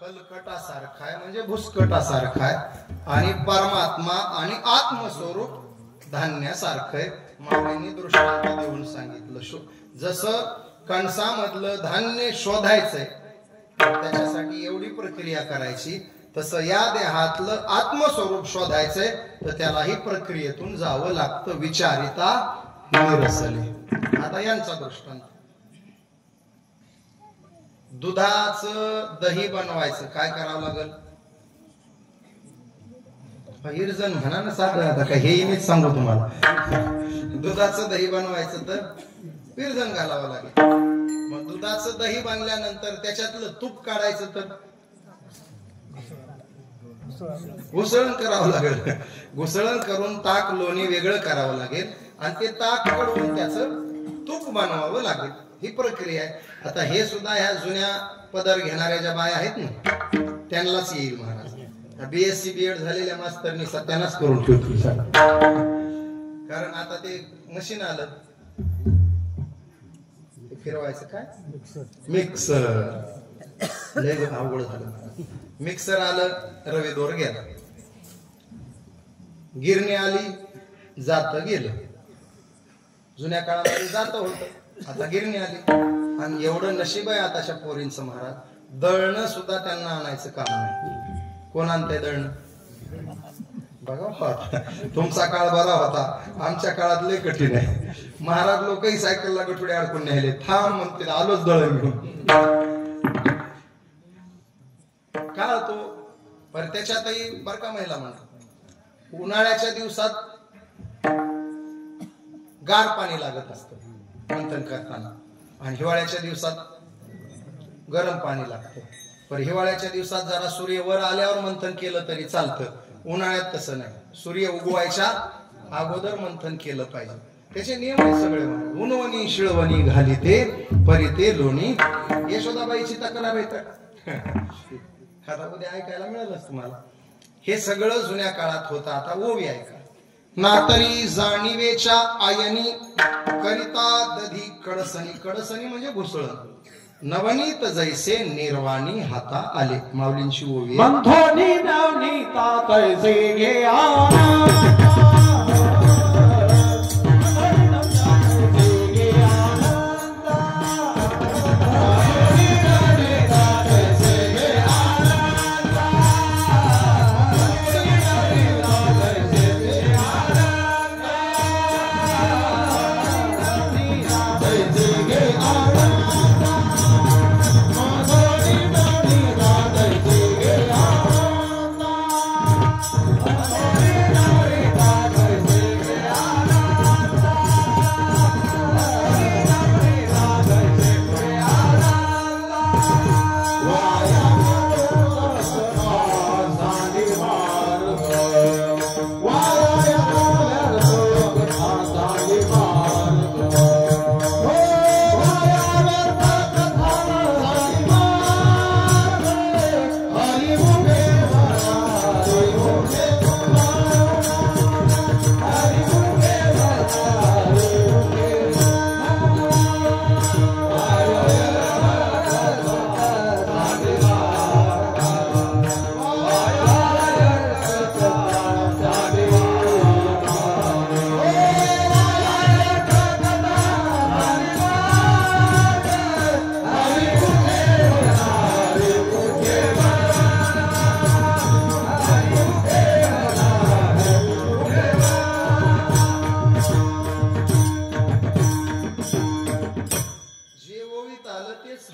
फलकटासारखा आहे म्हणजे भुसकटासारखा आहे आणि परमात्मा आणि आत्मस्वरूप धान्यासारखं आहे. माऊलींनी दृष्टांत देऊन सांगितलं. जसं कणसामधलं धान्य शोधायचंय त्याच्यासाठी एवढी प्रक्रिया करायची, तसं या देहातलं आत्मस्वरूप शोधायचंय तर त्यालाही प्रक्रियेतून जावं लागतं. विचारिता निरसले. आता यांचा दृष्टांत. दुधाचं दही बनवायचं काय करावं लागल? हिरजण म्हणा ना साधं. आता काय हे मीच सांगू तुम्हाला. दुधाचं दही बनवायचं तर विरजण घालावं लागेल. मग दुधाचं दही बनल्यानंतर त्याच्यातलं तूप काढायचं तर घुसळण करावं लागेल. घुसळण करून ताक लोणी वेगळं करावं लागेल आणि ते ताक काढून त्याचं तूप बनवावं लागेल. ही प्रक्रिया आहे. आता हे सुद्धा ह्या जुन्या पदर घेणाऱ्या ज्या बाया आहेत ना त्यांनाच येईल महाराज. BSc BEd झालेल्या मास्तरनी सत्यानाच करून ठेवतो. कारण आता ते मशीन आलं फिरवायचं काय मिक्सर. लय अवघड झालं. मिक्सर आलं रवी दोर गेला. गिरणी आली जात गेलं. जुन्या काळामध्ये जात होतं आता गिरणी आली. आणि एवढं नशीब आहे आताच्या पोरींचं महाराज. दळणं सुद्धा त्यांना आणायचं काम नाही. कोण आणतंय दळणं? बघा तुमचा काळ बरा होता. आमच्या काळात लय कठीण आहे महाराज. लोकही सायकलला गठुडे अडकून न्यायले. थांब म्हणते आलोच दळण घेऊन. काळ तो पर त्याच्यातही बर का महिला म्हणतात उन्हाळ्याच्या दिवसात गार पाणी लागत असतं मंथन करताना आणि हिवाळ्याच्या दिवसात गरम पाणी लागतं. पण हिवाळ्याच्या दिवसात जरा सूर्य वर आल्यावर मंथन केलं तरी चालतं. उन्हाळ्यात तसं नाही. सूर्य उगवायच्या अगोदर मंथन केलं पाहिजे. त्याचे नियम आहेत सगळे. उन्वणी शिळवणी घाली ते परी ते लोणी. यशोदाबाईची तक्रार आहे. आता उद्या ऐकायला मिळालंच तुम्हाला. हे सगळं जुन्या काळात होतं. आता ओवी ऐका. नातरी जाणीवेच्या आयनी करिता दधी कडसणी. कडसणी म्हणजे घुसळण. नवनीत जैसे निर्वाणी हाता आले. माऊलींची ओवी. मंथोनी नवनीता तैसे गे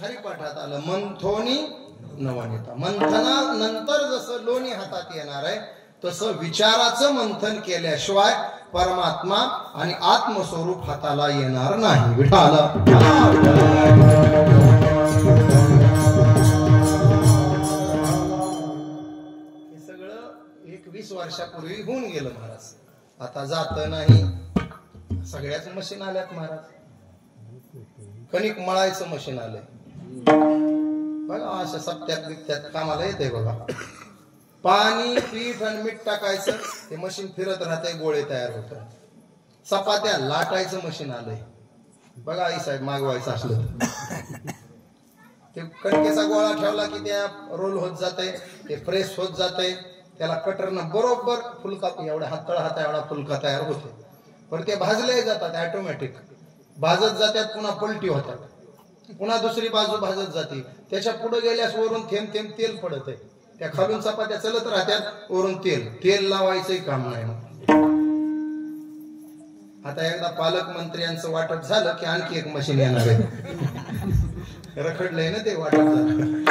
हरिपाठात आलं. मंथोनी नवनीता. मंथनानंतर जसं लोणी हातात येणार आहे तसं विचाराचं मंथन केल्याशिवाय परमात्मा आणि आत्मस्वरूप हाताला येणार नाही. विठाल हे सगळं 20 वर्षापूर्वी होऊन गेलं महाराज. आता जात नाही. सगळ्याच मशीन आल्यात महाराज. कणिक मळायचं मशीन आलंय बघा. अशा सप्त्यात बिप्त्यात कामाला येते बघा. पाणी पीठ आणि मीठ टाकायचं ते मशीन फिरत राहते. गोळे तयार होतात. चपात्या लाटायचं मशीन आलंय बघा. आई साहेब मागवायचं असलं ते कणकेचा गोळा ठेवला की त्या रोल होत जाते. ते प्रेस होत जाते. त्याला कटरनं बरोबर फुलका एवढा हातळ हाता एवढा फुलका तयार होते. पण ते भाजले जातात ऑटोमॅटिक. भाजत जातात पुन्हा पलटी होतात. पुन्हा दुसरी बाजू भाजत जाते. त्याच्या पुढे गेल्यास वरून थेंब थेंब तेल पडत आहे. त्या खालून चपात्या चलत राहतात. वरून तेल लावायचंही काम नाही. आता एकदा पालकमंत्र्यांचं वाटप झालं की आणखी एक मशीन येणार आहे. रखडलंय ना ते वाटप झालं.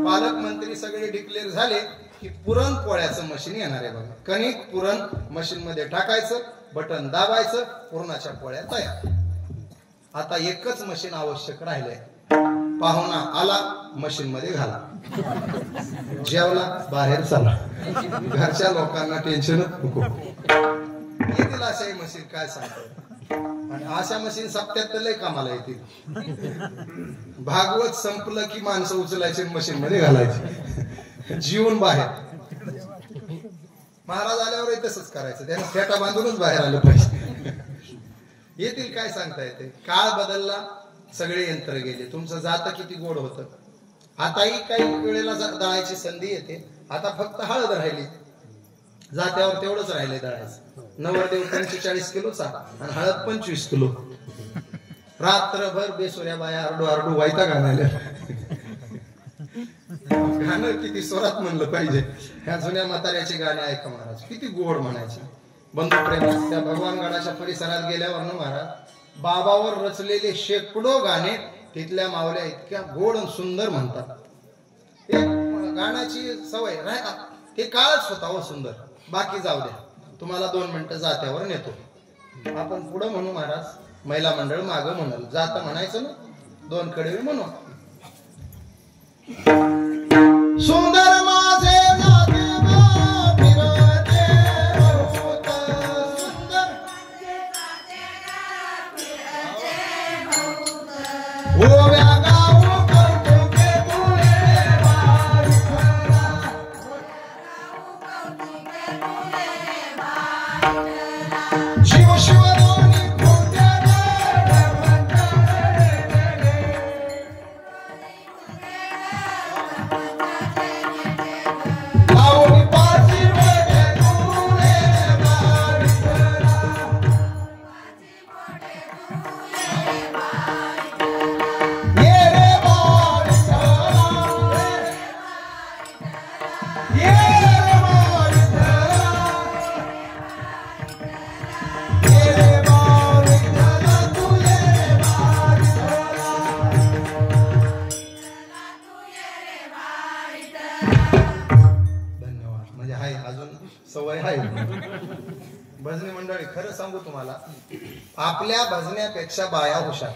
पालकमंत्री सगळे डिक्लेअर झाले की पुरणपोळ्याचं मशीन येणार आहे बघा. कणिक पुरण मशीन मध्ये टाकायचं. बटन दाबायचं. पुरणाच्या पोळ्या तयार. आता एकच मशीन आवश्यक राहिलंय. पाहुणा आला मशीन मध्ये घाला. जेवला बाहेर चला. घरच्या लोकांना टेन्शन नको. येतील अशा मशीन काय सांगतो. आणि अशा मशीन सप्त्यात लय कामाला येतील. भागवत संपलं की माणसं उचलायचे मशीन मध्ये घालायची. जीवन बाहेर. महाराज आल्यावर तसंच करायचं. त्याने फेटा बांधूनच बाहेर आलं पाहिजे. येतील काय सांगता येते. काळ बदलला. सगळे यंत्र गेले. तुमचं जात किती गोड होतं. आताही काही वेळेला दळायची संधी येते. आता फक्त हळद राहिली. जात्यावर तेवढंच राहिले दळायचं. नवरदेव 45 किलोचा आणि हळद 25 किलो. रात्रभर बेसुऱ्या बाया आरडू आरडू वायता गाण्याला. गाणं किती स्वरात म्हणलं पाहिजे. ह्या जुन्या म्हाताऱ्याचे गाणे ऐका महाराज. किती गोड म्हणायचे. बंधू प्रेम. त्या भगवानगडाच्या परिसरात गेल्यावर ना महाराज बाबावर रचलेले शेकडो गाणे तिथल्या मावल्या इतक्या गोड आणि सुंदर म्हणतात. ते गाण्याची सवय ते काळच होता हो सुंदर. बाकी जाऊ द्या. तुम्हाला 2 मिनिटं जात्यावर नेतो. आपण पुढं म्हणू महाराज. महिला मंडळ मागं म्हणाल. जात म्हणायचं ना. 2 कडे म्हणू. सुंदर माझे खरं सांगू तुम्हाला, आपल्या भजण्यापेक्षा बाया हुशार,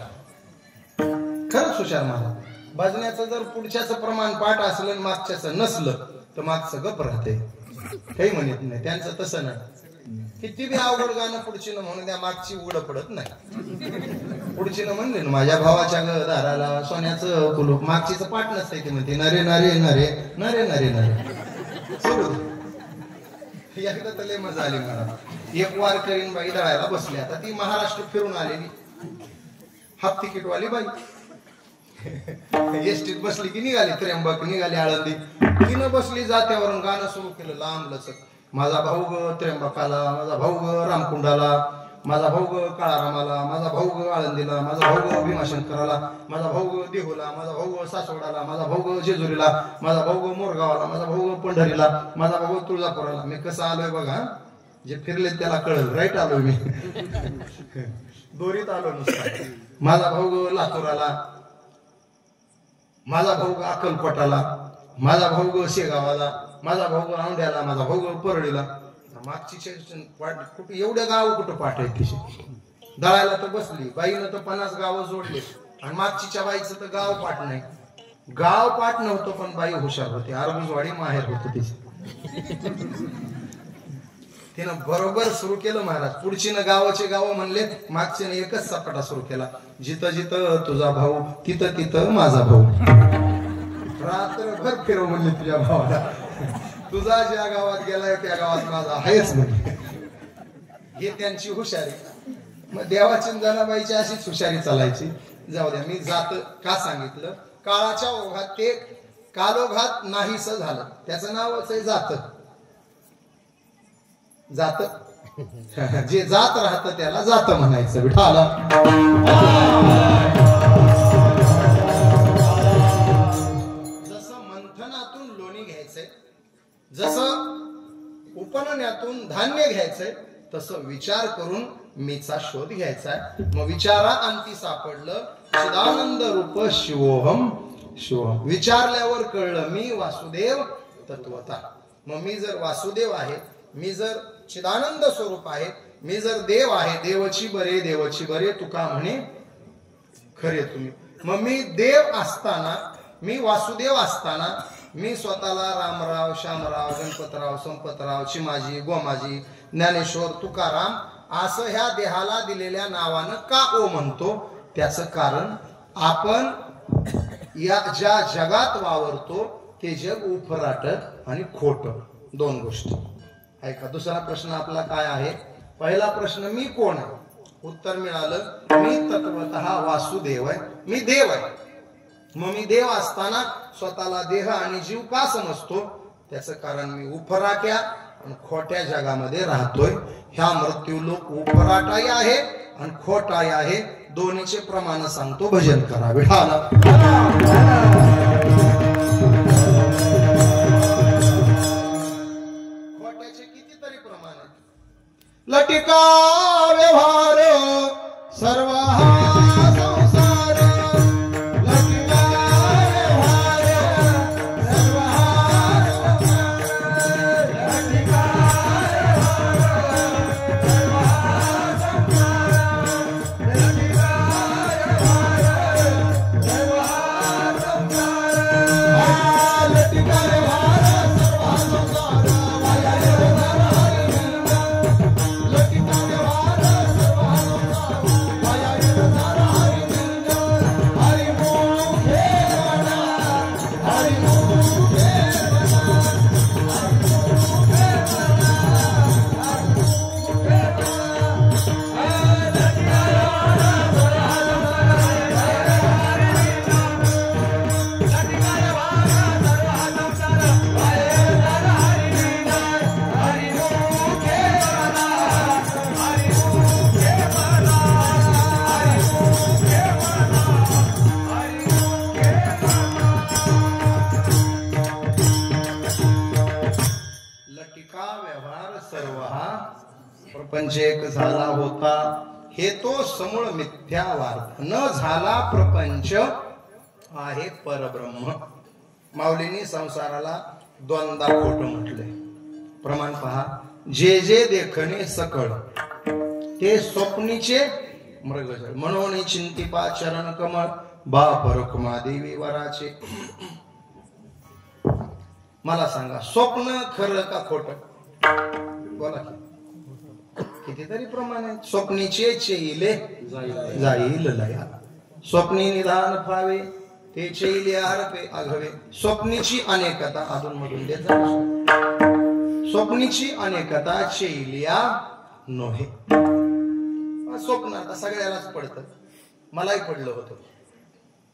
खरंच हुशार. मला भजण्याचं जर पुढच्याचं प्रमाण पाठ असलं आणि मागच्याचं नसलं तर मागचं गप राहते, काही म्हणत नाही. त्यांचं तसं नाही. किती बी अवघड गाणं पुढची न म्हणून द्या, मागची उघड पडत नाही. पुढची न म्हणले ना माझ्या भावाच्या दाराला सोन्याचं कुलूप, मागचीच पाठ नसते. ती म्हणते नरे नरे नरे नरे नरे नरे सोडू. एकदा तर लय मजा आली मला. एक वार करीन बाई दळायला बसली. आता ती महाराष्ट्र फिरून आलेली हाफ तिकीट वाली बाई. एसटीत बसली की निघाली त्र्यंबक, निघाली आळंदी. तिनं बसली जात्यावरून गाणं सुरू केलं लांब लचक. माझा भाऊ ग त्र्यंबकाला, माझा भाऊ ग रामकुंडाला, माझा भाऊ ग काळारामाला, माझा भाऊ ग आळंदीला, माझा भाऊ ग भीमाशंकराला, माझा भाऊ ग देहूला, माझा भाऊ ग सासवडाला, माझा भाऊ ग जेजुरीला, माझा भाऊ ग मोरगावाला, माझा भाऊ ग पंढरीला, माझा भाऊ ग तुळजापुराला. मी कसं आलोय बघा, जे फिरले त्याला कळलं. राईट आलोय मी, दोरीत आलो नुसता. माझा भाऊ ग लातूराला, माझा भाऊ ग अक्कलकोटाला, माझा भाऊ ग शेगावाला, माझा भाऊ ग औंढ्याला, माझा भाऊ ग परळीला. मागची कुठे एवढे गाव कुठं पाठ आहेत तिचे. दळायला तर बसली बाईनं तर 50 गावं जोडले आणि मागचीच्या बाईचं तर गाव पाठ नाही. गाव पाठ नव्हतं पण बाई हुशार होती. आरबुजवाडी माहेर होत तिचे. तिनं बरोबर सुरू केलं महाराज. पुढचीनं गावाचे गाव म्हणले, मागचीनं एकच सपाटा सुरू केला. जिथं जिथं तुझा भाऊ तिथं तिथं माझा भाऊ. रात्रभर फिरव म्हणले तुझ्या भावाला. तुझा ज्या गावात गेलाय त्या गावात माझा आहेच म्हणले. हे त्यांची हुशारी. मग देवाची जनाबाईची अशीच हुशारी चालायची. जाऊ द्या, मी जात का सांगितलं, काळाच्या ओघात ते कालोघात नाहीस झालं. त्याचं नावच आहे जात. जात जे जात राहतं त्याला जात म्हणायचं. विठाला जसं मंथनातून लोणी घ्यायचंय, जसं उपनण्यातून धान्य घ्यायचंय, तसं विचार करून मीचा शोध घ्यायचा. मग विचारा अंती सापडलं चिदानंद रूप शिवोहम शिवोहम. विचारल्यावर कळलं मी वासुदेव तत्वता. मग मी जर वासुदेव आहे, मी जर चिदानंद स्वरूप आहे, मी जर देव आहे, देवची बरे तुका म्हणे खरे तुम्ही. मग मी देव असताना, मी वासुदेव असताना, मी स्वतःला रामराव, श्यामराव, गणपतराव, संपतराव, चिमाजी, गोमाजी, ज्ञानेश्वर, तुकाराम असं ह्या देहाला दिलेल्या नावानं का ओ म्हणतो? त्याचं कारण आपण या ज्या जगात वावरतो ते जग उफराटत आणि खोट, दोन गोष्टी. ऐका, दुसरा प्रश्न आपला काय आहे? पहिला प्रश्न मी कोण आहे? उत्तर मिळालं मी तत्वतः वासुदेव आहे, मी देव आहे. मग मी देव असताना स्वतःला देह आणि जीव का समजतो? त्याचं कारण मी उफराट्या आणि खोट्या जगामध्ये राहतोय. ह्या मृत्यू लोक उफराटाही आहे आणि खोटाही आहे. दोन्हीचे प्रमाण सांगतो, भजन करा विठाला. खोट्याचे कितीतरी प्रमाण आहेत. लटिका व्यवहार सर्व प्रपंच एक झाला होता, हे तो समूळ मिथ्यावार्थ. न झाला प्रपंच आहे परब्रह्म. माऊलींनी संसाराला दोनदा खोट म्हटले. प्रमाण पहा, जे जे देखणे सकळ ते स्वप्नीचे मृगजळ. म्हणून चिंतिपा चरण कमळ बाप रखुमा देवी वराचे. मला सांगा, स्वप्न खरं का खोटं? बोला की. कितीतरी प्रमाण आहे. स्वप्नीचे चेईले जाईल लया, स्वप्नी निधान फावे ते चेईले आरपे आघवे. स्वप्नीची अनेकता अधून मधून देत जातो. स्वप्नीची अनेकता चेईलिया नोहे. स्वप्न आता सगळ्यालाच पडतं. मलाही पडलं होतं.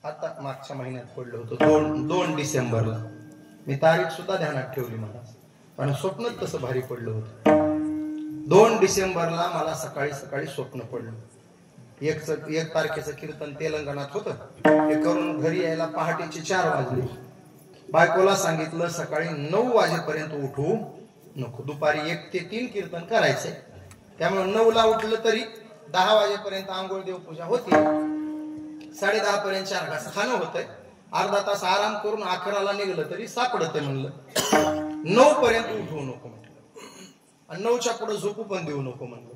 आता मागच्या महिन्यात पडलं होतं 2 डिसेंबरला. मी तारीख सुद्धा ध्यानात ठेवली मला, पण स्वप्नच तसं भारी पडलं होतं. 2 डिसेंबरला मला सकाळी सकाळी स्वप्न पडलं. 1 तारखेचं कीर्तन तेलंगणात होतं. हे करून घरी यायला पहाटेचे 4 वाजले. बायकोला सांगितलं सकाळी 9 वाजेपर्यंत उठू नको, दुपारी 1 ते 3 कीर्तन करायचंय. त्यामुळे 9ला उठलं तरी 10 वाजेपर्यंत आंघोळ देवपूजा होती. 10:30 पर्यंत 4 घास खाणं होतंय. अर्धा तास आराम करून 11ला निघलं तरी सापडतंय म्हणलं. 9 पर्यंत उठवू नको म्हटलं, आणि 9च्या पुढे झोपू पण देऊ नको म्हणलं.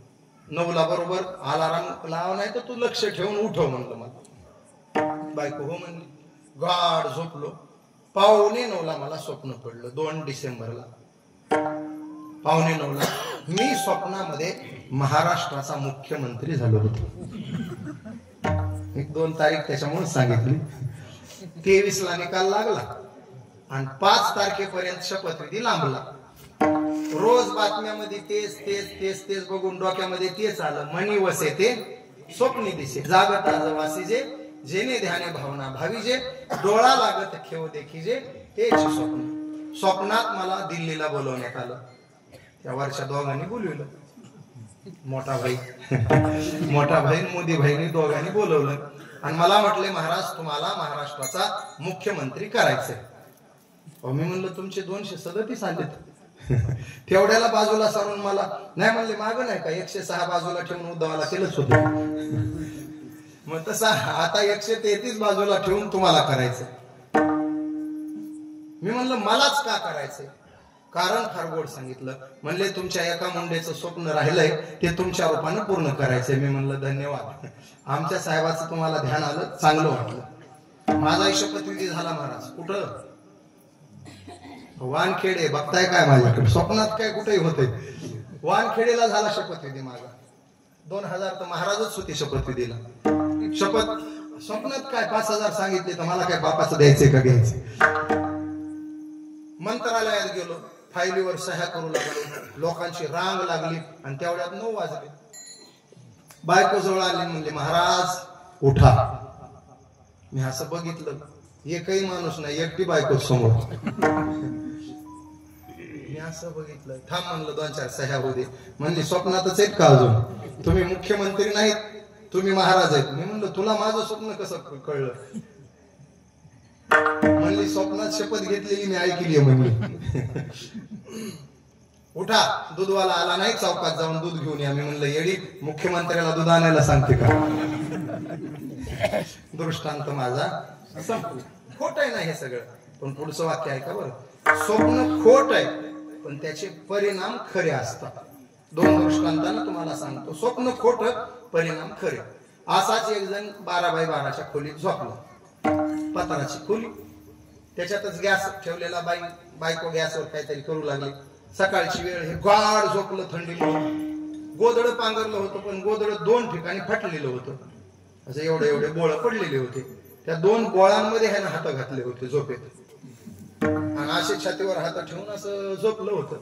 9ला बरोबर अलाराम लाव, नाही तर तू लक्ष ठेवून उठव म्हणलं मला. बायको हो म्हणली. गाढ झोपलो. 8:45ला मला स्वप्न पडलं. 2 डिसेंबरला 8:45ला मी स्वप्नामध्ये महाराष्ट्राचा मुख्यमंत्री झालो होतो. 1-2 तारीख त्याच्यामुळे सांगितली. 23ला निकाल लागला आणि 5 तारखेपर्यंत शपथविधी लांबला. रोज बातम्यामध्ये तेच तेच तेच तेच बघून डोक्यामध्ये तेच आलं. मनी वसे ते स्वप्नी दिसे, जागत आजवासी जे, जेने ध्याने भावना भावीजे, डोळा लागत खेव देखीजे, तेच स्वप्न. स्वप्नात मला दिल्लीला बोलवण्यात आलं. त्या वरच्या दोघांनी बोलवलं. मोठा भाई मोदी भाईनी दोघांनी बोलवलं आणि मला म्हटले, महाराज तुम्हाला महाराष्ट्राचा मुख्यमंत्री करायचंय. मी म्हणलं तुमचे 237 आलेत. तेवढ्याला बाजूला सारून मला नाही म्हणले, मागं नाही का 106 बाजूला ठेवून उद्धवाला केलंच होतं. मग तसा आता 133 बाजूला ठेवून तुम्हाला करायचं. मी म्हणलं मलाच का करायचंय? कारण फार गोड सांगितलं. म्हणले तुमच्या एका मुंडेचं स्वप्न राहिलंय, ते तुमच्या रूपानं पूर्ण करायचंय. मी म्हणलं धन्यवाद, आमच्या साहेबाचं तुम्हाला ध्यान आलं, चांगलं वाटलं. माझा शपथविधी झाला महाराज. कुठं? वानखेडे. बघताय काय माझ्याकडे? स्वप्नात काय कुठेही होते. वानखेडेला झाला शपथविधी माझा. 2000 तर महाराजच होते शपथविधीला. स्वप्नात काय 5000 सांगितले तर मला काय बापाचं द्यायचंय का घ्यायचं? मंत्रालयात गेलो, फायलीवर सह्या करू लागलो. लोकांची रांग लागली आणि तेवढ्यात 9 वाजले. बायको जवळ आली, म्हणले महाराज उठा. मी असं बघितलं, एकही माणूस नाही, एकटी बायको समोर. मी असं बघितलं, थांब म्हणलं 2-4 सह्या होऊ दे. म्हणली स्वप्नातच आहेत का अजून? तुम्ही मुख्यमंत्री नाहीत, तुम्ही महाराज आहेत. मी म्हणलं तुला माझं स्वप्न कसं कळलं? म्हणली स्वप्नात शपथ घेतलेली मी ऐकली म्हणली. उठा, दूधवाला आला नाही, चौकात जाऊन दूध घेऊन या. मी म्हणलं येडी, मुख्यमंत्र्याला दूध आणायला सांगते का? दृष्टांत माझा संपला. खोट आहे ना हे सगळं, पण पुढचं वाक्य आहे का बरं? स्वप्न खोट आहे पण त्याचे परिणाम खरे असतात. 2 दृष्टांतानं तुम्हाला सांगतो. स्वप्न खोट, परिणाम खरे. असाच एक जण 12x12च्या खोलीत झोपला. पत्राची खोली, त्याच्यातच गॅस ठेवलेला. बायको गॅसवर काहीतरी करू लागली. सकाळची वेळ, हे गाढ झोपलं थंडीला. गोदड पांघरलं होतं, पण गोदड 2 ठिकाणी फाटलेलं होतं. असं एवढे बोळ पडलेले होते. त्या 2 बोळांमध्ये ह्यानं हात घातले होते झोपेत, आणि असे छातीवर हात ठेवून असं झोपलं होतं.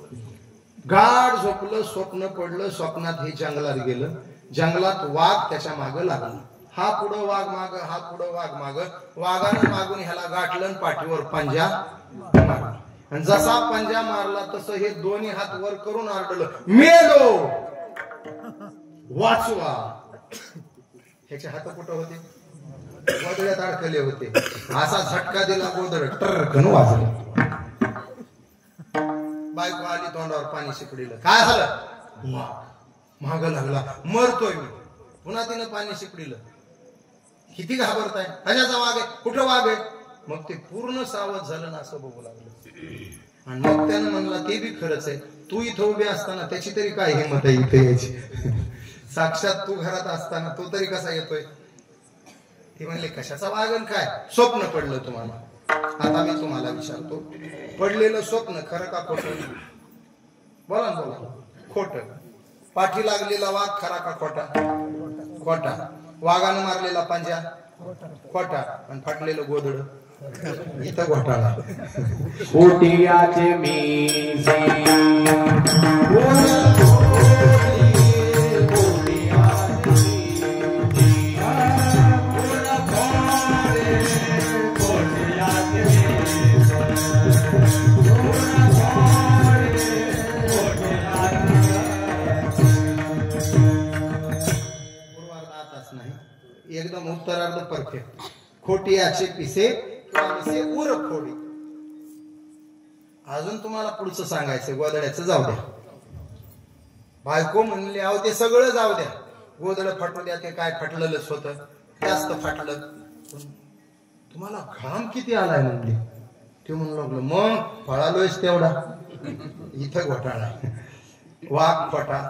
गाढ झोपलं, स्वप्न पडलं. स्वप्नात हे जंगलात गेलं. जंगलात वाघ त्याच्या मागं लागला. हा पुढं वाघ माग, हा पुढं वाघ माग. वाघानं मागून ह्याला गाठलं, पाठीवर पंजा मारला. आणि जसा पंजा मारला तसं हे दोन्ही हात वर करून आरडलं, मेलो, वाचवा. ह्याचे हात कुठं होते? गोदड्यात अडकले होते. असा झटका दिला, गोदड टर्कन वाजलं. बायको आली, तोंडावर पाणी शिपडीलं. काय झालं? माग लागला, मरतोय मी. पुन्हा तिनं पाणी शिपडीलं. किती घाबरताय? कशाचा वाघ आहे? कुठं वाघ आहे? मग ते पूर्ण सावध झालं ना, असं बघू लागलं. आणि मग त्यानं म्हणला ते बी खरंच आहे. तू इथं उभे असताना त्याची तरी काय हिंमत आहे इथे यायची? साक्षात तू घरात असताना तो तरी कसा येतोय? ती म्हणले कशाचा वागण काय? स्वप्न पडलं तुम्हाला. आता मी तुम्हाला विचारतो, पडलेलं स्वप्न खरं का खोटं? बोला ना, बोला. खोटं. पाठी लागलेला वाघ खरा का खोटा? खोटा. वाघानं मारलेला पंजा खोटा. आणि फाटलेलं गोधड इथं घोटाळा. कोटियाचे मीसे एकदम उत्तरार्ध परफेक्ट. खोटियाचे पिसे उर खोडी. अजून तुम्हाला पुढचं सांगायचं, गोदड्याचं जाऊ द्या. बायको म्हणले अहो ते सगळं जाऊ द्या, गोदड फाटू द्या. ते काय फाटलेलंच होतं, जास्त फाटलं. तुम्हाला घाम किती आलाय म्हणले. ते म्हणू लागलं मग फळालोयच तेवढा. इथं घोटाळा. वाघ खोटा,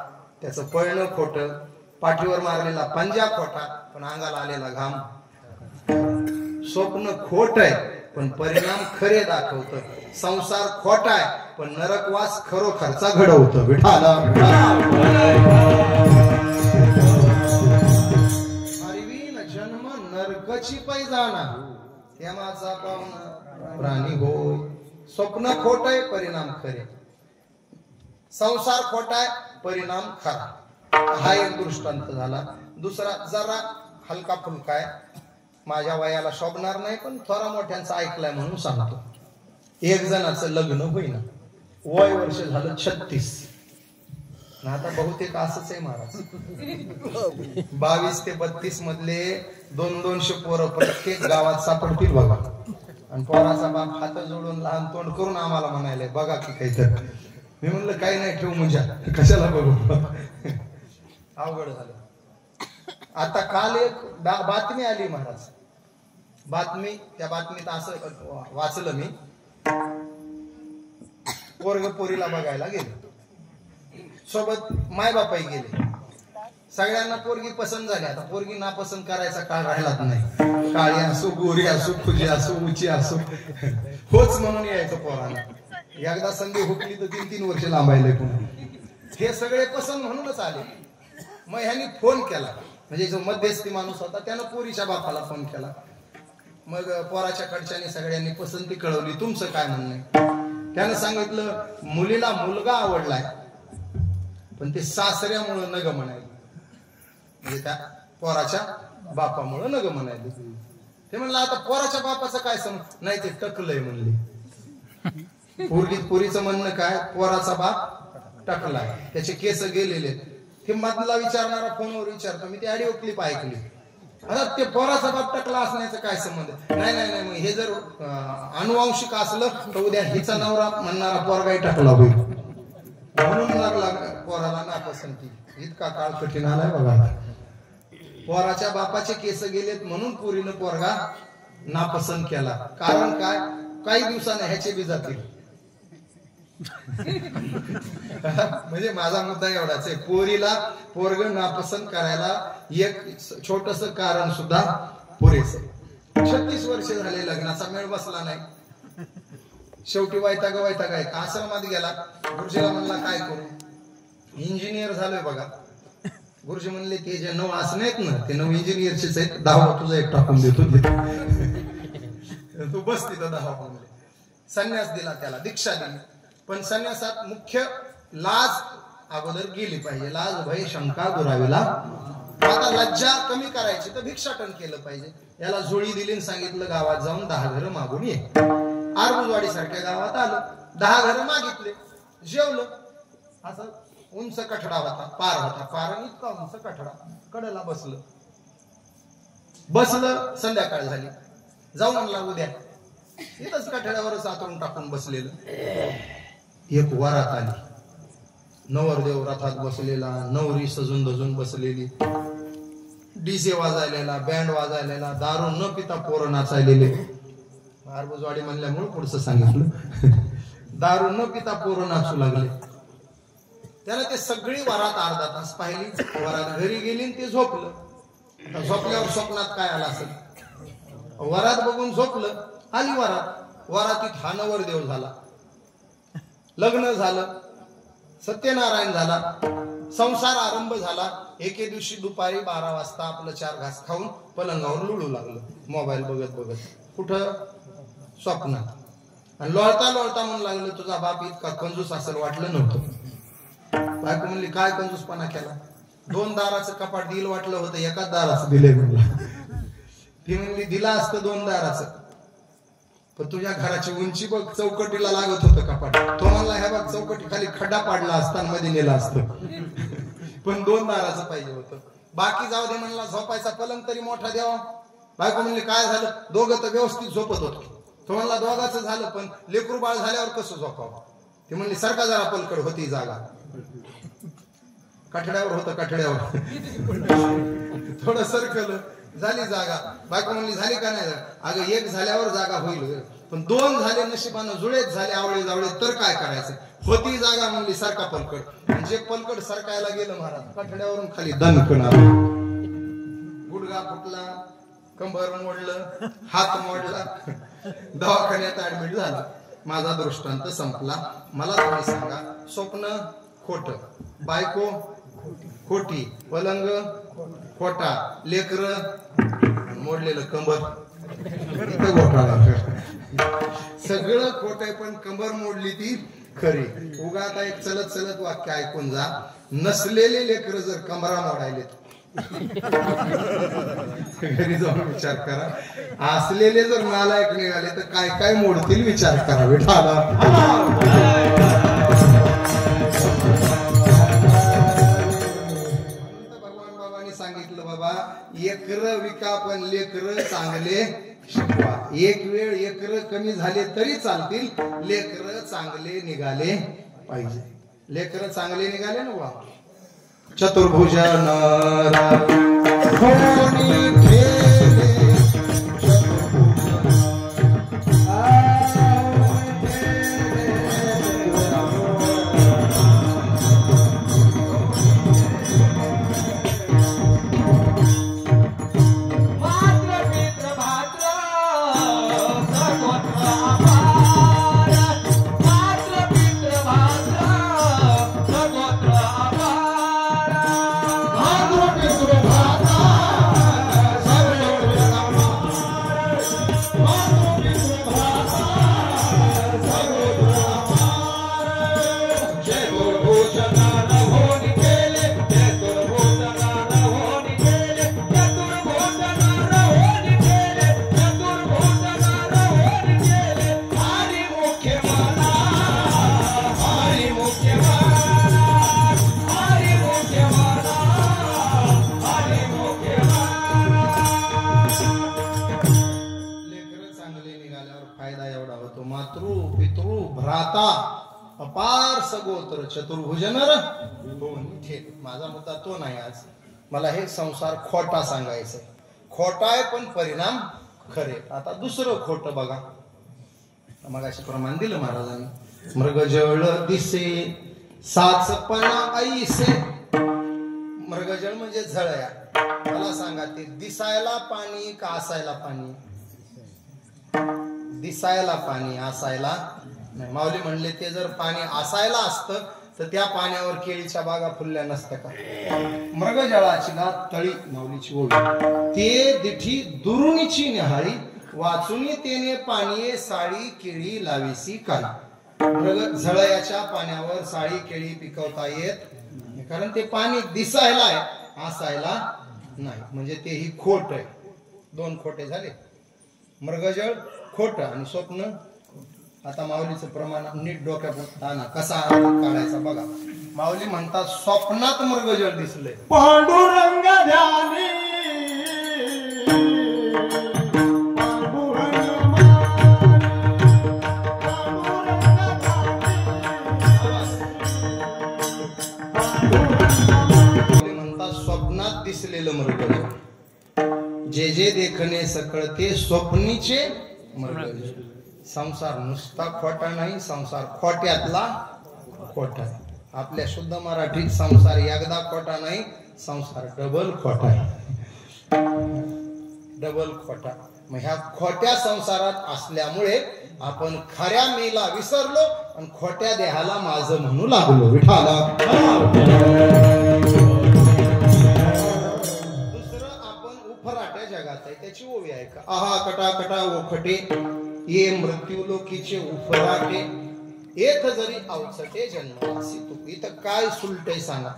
त्याचं पळणं खोटं, पाठीवर मारलेला पंजा खोटा, पण अंगाला आलेला घाम. स्वप्न खोट आहे पण परिणाम खरे दाखवत. संसार खोटा आहे पण नरकवास खरोखरचा घडवतं. विठाला हरवीन जन्म नरकची पैजाना, यमाचा पावना प्राणी होय. स्वप्न खोट आहे, परिणाम खरे. संसार खोटा आहे, परिणाम खरा. हा एक दृष्टांत झाला. दुसरा जरा हलका फुलका आहे, माझ्या वयाला शोभणार नाही पण थोडा मोठ्यांचा ऐकलाय म्हणून सांगतो. एक जणाचं लग्न होईना, वय वर्ष झालं 36. आता बहुतेक असंच आहे महाराज. 22 ते 32 मधले 200-200 पोरं प्रत्येक गावात सापडतील बघा. आणि पोराचा बाप हात जोडून लहान तोंड करून आम्हाला म्हणायला बघा की काहीतरी. मी म्हणलं काही नाही, ठेवू म्हणजे कशाला बघू. अवघड झालं. आता काल एक बातमी आली महाराज. बातमी, त्या बातमीत असं वाचलं मी, पोरग पोरीला बघायला गेले, सोबत मायबापाही गेले. सगळ्यांना पोरगी पसंत झाली. आता पोरगी नापसंत करायचा काळ राहिलाच नाही. काळी असो, गोरी असो, खुजी असो, उंची असो, होच म्हणून यायचं पोराला. एकदा संधी हुकली तर 3-3 वर्ष लांबायले. पुन्हा हे सगळे पसंत म्हणूनच आले. मग ह्यांनी फोन केला, म्हणजे जो मध्यस्थी माणूस होता त्यानं पोरीच्या बापाला फोन केला. मग पोराच्या कडच्याने सगळ्यांनी पसंती कळवली. तुमचं काय म्हणणं आहे? त्यानं सांगितलं मुलीला मुलगा आवडलाय पण ते सासऱ्यामुळं नग म्हणायला, म्हणजे त्या पोराच्या बापामुळं नग म्हणायला. ते म्हणलं आता पोराच्या बापाचं काय समज नाही, ते टकलंय म्हणले. पोरीचं म्हणणं काय, पोराचा बाप टकलाय, त्याचे केस गेलेले. ते मधला विचारणारा फोनवर विचारतो, मी ती ऑडिओ क्लिप ऐकली. आता ते पोराचा बाप टकला असण्याचं काय संबंध? नाही नाही नाही, हे जर अनुवांशिक असलं तर उद्या हिचा नवरा म्हणणारा पोरगाही टकला होईल. म्हणून लागला पोराला नापसंती. इतका काळ कठीण आलाय बघा. पोराच्या बापाचे केस गेलेत म्हणून पोरीनं पोरगा नापसंत केला. कारण काय, काही दिवसाने ह्याचे बी जातील. म्हणजे माझा मुद्दा एवढाच आहे, पोरीला पोरग नापसंत करायला एक छोटस कारण सुद्धा पुरेस. 36 वर्ष झाले, लग्नाचा मेळ बसला नाही. शेवटी वैताग आहे. आश्रमात गेला, गुरुजीला म्हणला काय करू, इंजिनियर झालोय बघा. गुरुजी म्हणले ते जे 9 आसने आहेत ना, ते 9 इंजिनियरचेच आहेत. 10 तुझा एक टाकून देतो, तू बस तिथं 10 म्हणले. संन्यास दिला त्याला, दीक्षा दिली. पण संन्यासात मुख्य लाज अगोदर गेली पाहिजे. लाज भय शंका दुरावीला. आता लज्जा कमी करायची तर भिक्षाटन केलं पाहिजे. याला झोळी दिली आणि सांगितलं गावात जाऊन 10 घरं मागून ये. आरबुजवाडी सारख्या गावात आलं, 10 घरं मागितले, जेवलं. असं उंच कठडा होता, पार होता, पार इतका उंच कठडा, कडेला बसलं. संध्याकाळ झाली, जाऊ म्हणला उद्या. इथंच कठड्यावरच आतून टाकून बसलेलं. एक वरात आली, नवरदेव रथात बसलेला, नवरी सजून धजून बसलेली, डीजे वाजायलेला, बँड वाजायलेला, दारू न पिता पोरं नाचायलेले. आरबुजवाडी म्हणल्यामुळे पुढचं सांगितलं. दारू न पिता पोरं नाचू लागले. त्यानं ते सगळी वरात अर्धा तास पाहिली, वरात घरी गेली आणि ते झोपलं. झोपल्यावर स्वप्नात काय आलं असेल, वरात बघून झोपलं, आली वरात. वरातीत हा नवरदेव झाला, लग्न झालं, सत्यनारायण झाला, संसार आरंभ झाला. एके दिवशी दुपारी 12 वाजता आपलं 4 घास खाऊन पलंगावर लुळू लागलं, मोबाईल बघत बघत. कुठं? स्वप्नात. आणि लोळता लोळता म्हणून लागलं, तुझा बाप इतका कंजूस असेल वाटलं नव्हतं. बायको म्हणली, काय कंजूसपणा केला? 2 दाराचं कपाट दिल वाटलं होतं, एकाच दाराचं दिले म्हणला. ती म्हणली, दिला असतं 2 दाराचं, पण तुझ्या घराची उंची बघ, चौकटीला लागत होतं कपाट. तो म्हणला, ह्या बघ चौकटी खाली खड्डा पाडला असता मध्ये नेला असतं, पण 2 दाराचं पाहिजे होतं. बाकी जाऊ दे म्हणला, झोपायचा पलंग तरी मोठा द्यावा. बायको म्हणली, काय झालं? दोघं तर व्यवस्थित झोपत होतो. तो म्हणला, दोघाचं झालं, पण लेकरू बाळ झाल्यावर कसं झोपावं? ती म्हणली, सारखा जरा पलकड होती जागा, कठड्यावर होतं, कठड्यावर थोडं सरकलं, झाली जागा. बायको म्हणली, झाली का नाही? अगं 1 झाल्यावर जागा होईल, पण 2 झाले नशिबानं, जुळेच झाले आवळे जावळे, तर काय करायचं? होती जागा म्हणली, सारखा पलकड. म्हणजे पलकड सरकायला गेलं महाराज, कठड्यावरून खाली दणकण आलं, गुडघा फुटला, कंबर मोडलं, हात मोडला, दवाखान्यात ऍडमिट झाला. माझा दृष्टांत संपला. मला तुम्ही सांगा, स्वप्न खोट, बायको खोटी, पलंग खोटा, लेकर मोडलेलं कंबर, इथं घोटाळा. सगळं खोट आहे, पण कंबर मोडली ती खरी. उगा आता एक चलत चलत वाक्य ऐकून जा, नसलेले लेकर जर कंबरा मोडायले घरी जाऊन विचार करा, असलेले जर नालायक निघाले तर काय काय मोडतील विचार करा. विठाला भगवान बाबांनी सांगितलं, बाबा लेकर विका पण लेकर चांगले शिकवा. एक वेळ लेकर कमी झाले तरी चालतील, लेकर चांगले निघाले पाहिजे. लेकर चांगले निघाले ना वा. चतुर्भुज अपार सगोत्र चतुर्भुज नर दोन ठेप. माझा मुद्दा तो नाही आज. मला हे संसार खोटा सांगायचं. खोटा आहे पण परिणाम खरे. आता दुसरं खोट बघा. मगाशी प्रमाण दिलं महाराजांनी. मृगजळ दिसे साचपणा ऐसे. मृगजळ म्हणजे झळया. मला सांगा ते दिसायला पाणी का असायला पाणी? दिसायला पाणी असायला नाही. माऊली म्हणले ते जर पाणी असायला असतं तर त्या पाण्यावर केळीच्या बागा फुलल्या नसत्या का? मृगजळाची गात तळी माऊलीची ओळी. ते दिठी दुरुणीची निहाळी वाचुनी तेने पाणी साडी केळी लावीसी काही. मृगजळाच्या पाण्यावर साडी केळी पिकवता येत कारण ते पाणी दिसायला आहे असायला नाही. म्हणजे तेही खोट आहे. दोन खोटे झाले. मृगजळ खोट आणि स्वप्न. आता माऊलीचं प्रमाण नीट डोक्यात आणा. कसा काढायचा बघा. माऊली म्हणतात स्वप्नात मृगजळ दिसले. पांडुरंग ध्यानी म्हणतात स्वप्नात दिसलेलं मृगजळ. जे जे देखणे सकळ ते स्वप्नीचे मृगजळ. संसार नुसता खोटा नाही. संसार खोट्यातला खोटा. आपल्या शुद्ध मराठीत संसार एकदा खोटा नाही, संसार डबल खोटा आहे, डबल खोटा. मग ह्या खोट्या संसारात असल्यामुळे आपण खऱ्या मीला विसरलो आणि खोट्या देहाला माझं म्हणू लागलो. विठाला दुसरं आपण उफराट्या जगात आहे त्याची ओवी आहे का. आहा कटा कटा ओखटे ये मृत्यू लोकीचे उफराटे एक जरी अवचटे जन्मवासी तू. इथं काय सुलटय सांगा.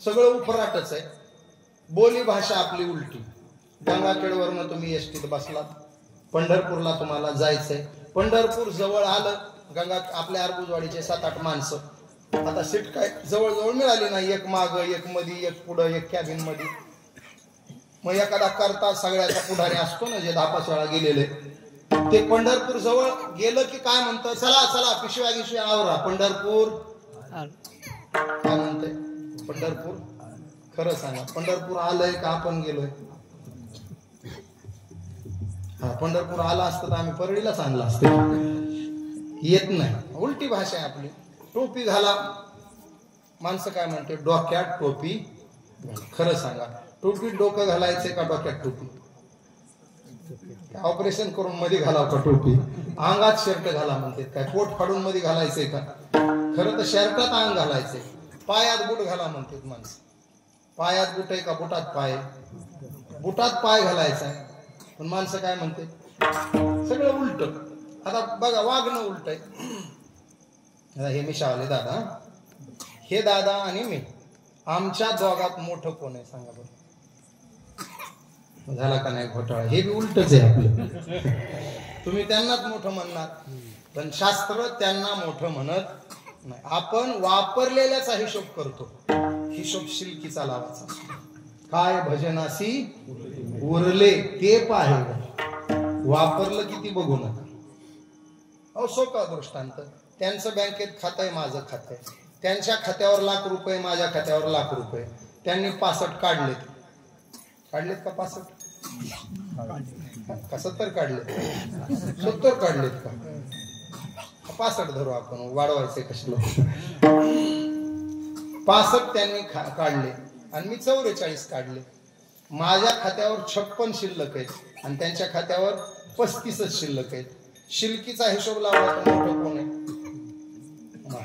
सगळं उफराटच आहे. बोली भाषा आपली उलटी. गंगाखेडवरनं तुम्ही एसटीत बसलात, पंढरपूरला तुम्हाला जायचंय. पंढरपूर जवळ आलं, गंगा आपल्या अरबुजवाडीचे 7-8 माणसं. आता सीट काय जवळ मिळाली नाही, एक माग एक मधी एक पुढं एक कॅबिन मध्ये. मग एखादा करता सगळ्याचा पुढारी असतो ना, जे 10-5 वेळा गेलेले, ते पंढरपूर जवळ गेलं की काय म्हणतं, चला चला पिशव्या गिशव्या आवरा. पंढरपूर काय म्हणतंय? पंढरपूर खरं सांगा, पंढरपूर आलंय का आपण गेलोय? हा, पंढरपूर आला असतं तर आम्ही परळीलाच आणला असतं. येत नाही, उलटी भाषा आहे आपली. टोपी घाला, माणसं काय म्हणते, डोक्यात टोपी. खरं सांगा, टोपी डोकं घालायचे का डोक्यात टोपी? ऑपरेशन करून मध्ये घालाव का टोपी? अंगात शर्ट घाला म्हणते काय, पोट फाडून मध्ये घालायचंय का? खरं तर शर्टात अंग घालायचंय. पायात बूट घाला म्हणतात माणसं. पायात बूट आहे का बुटात पाय? बुटात पाय घालायचा आहे. पण माणसं काय म्हणते, सगळं उलट. आता बघा, वागणं उलट आहे. हे मी शावले दादा, हे दादा आणि मी, आमच्या दोघात मोठं कोण आहे सांगा बरं? झाला का नाही घोटाळा? हे बी उलटच आहे आपलं. तुम्ही त्यांनाच मोठं म्हणणार, पण शास्त्र त्यांना मोठं म्हणत नाही. आपण वापरलेल्याचा हिशोब करतो. हिशोब शिल्कीचा लावायचा. काय भजनासी उरले ते पाहे, वापरलं किती बघू नका. अहो सोपा दृष्टांत, त्यांचं बँकेत खातं आहे, माझं खातं आहे. त्यांच्या खात्यावर ₹1,00,000, माझ्या खात्यावर ₹1,00,000. त्यांनी 65 काढलेत का 65? का 70 काढलेत? 70 काढलेत का? 65 धरू आपण, वाढवायचे कशाला. 65 त्यांनी काढले आणि मी 44 काढले. माझ्या खात्यावर 56 शिल्लक आहेत आणि त्यांच्या खात्यावर 35 शिल्लक आहेत. शिल्कीचा हिशोब लावला तर मोठं कोण आहे?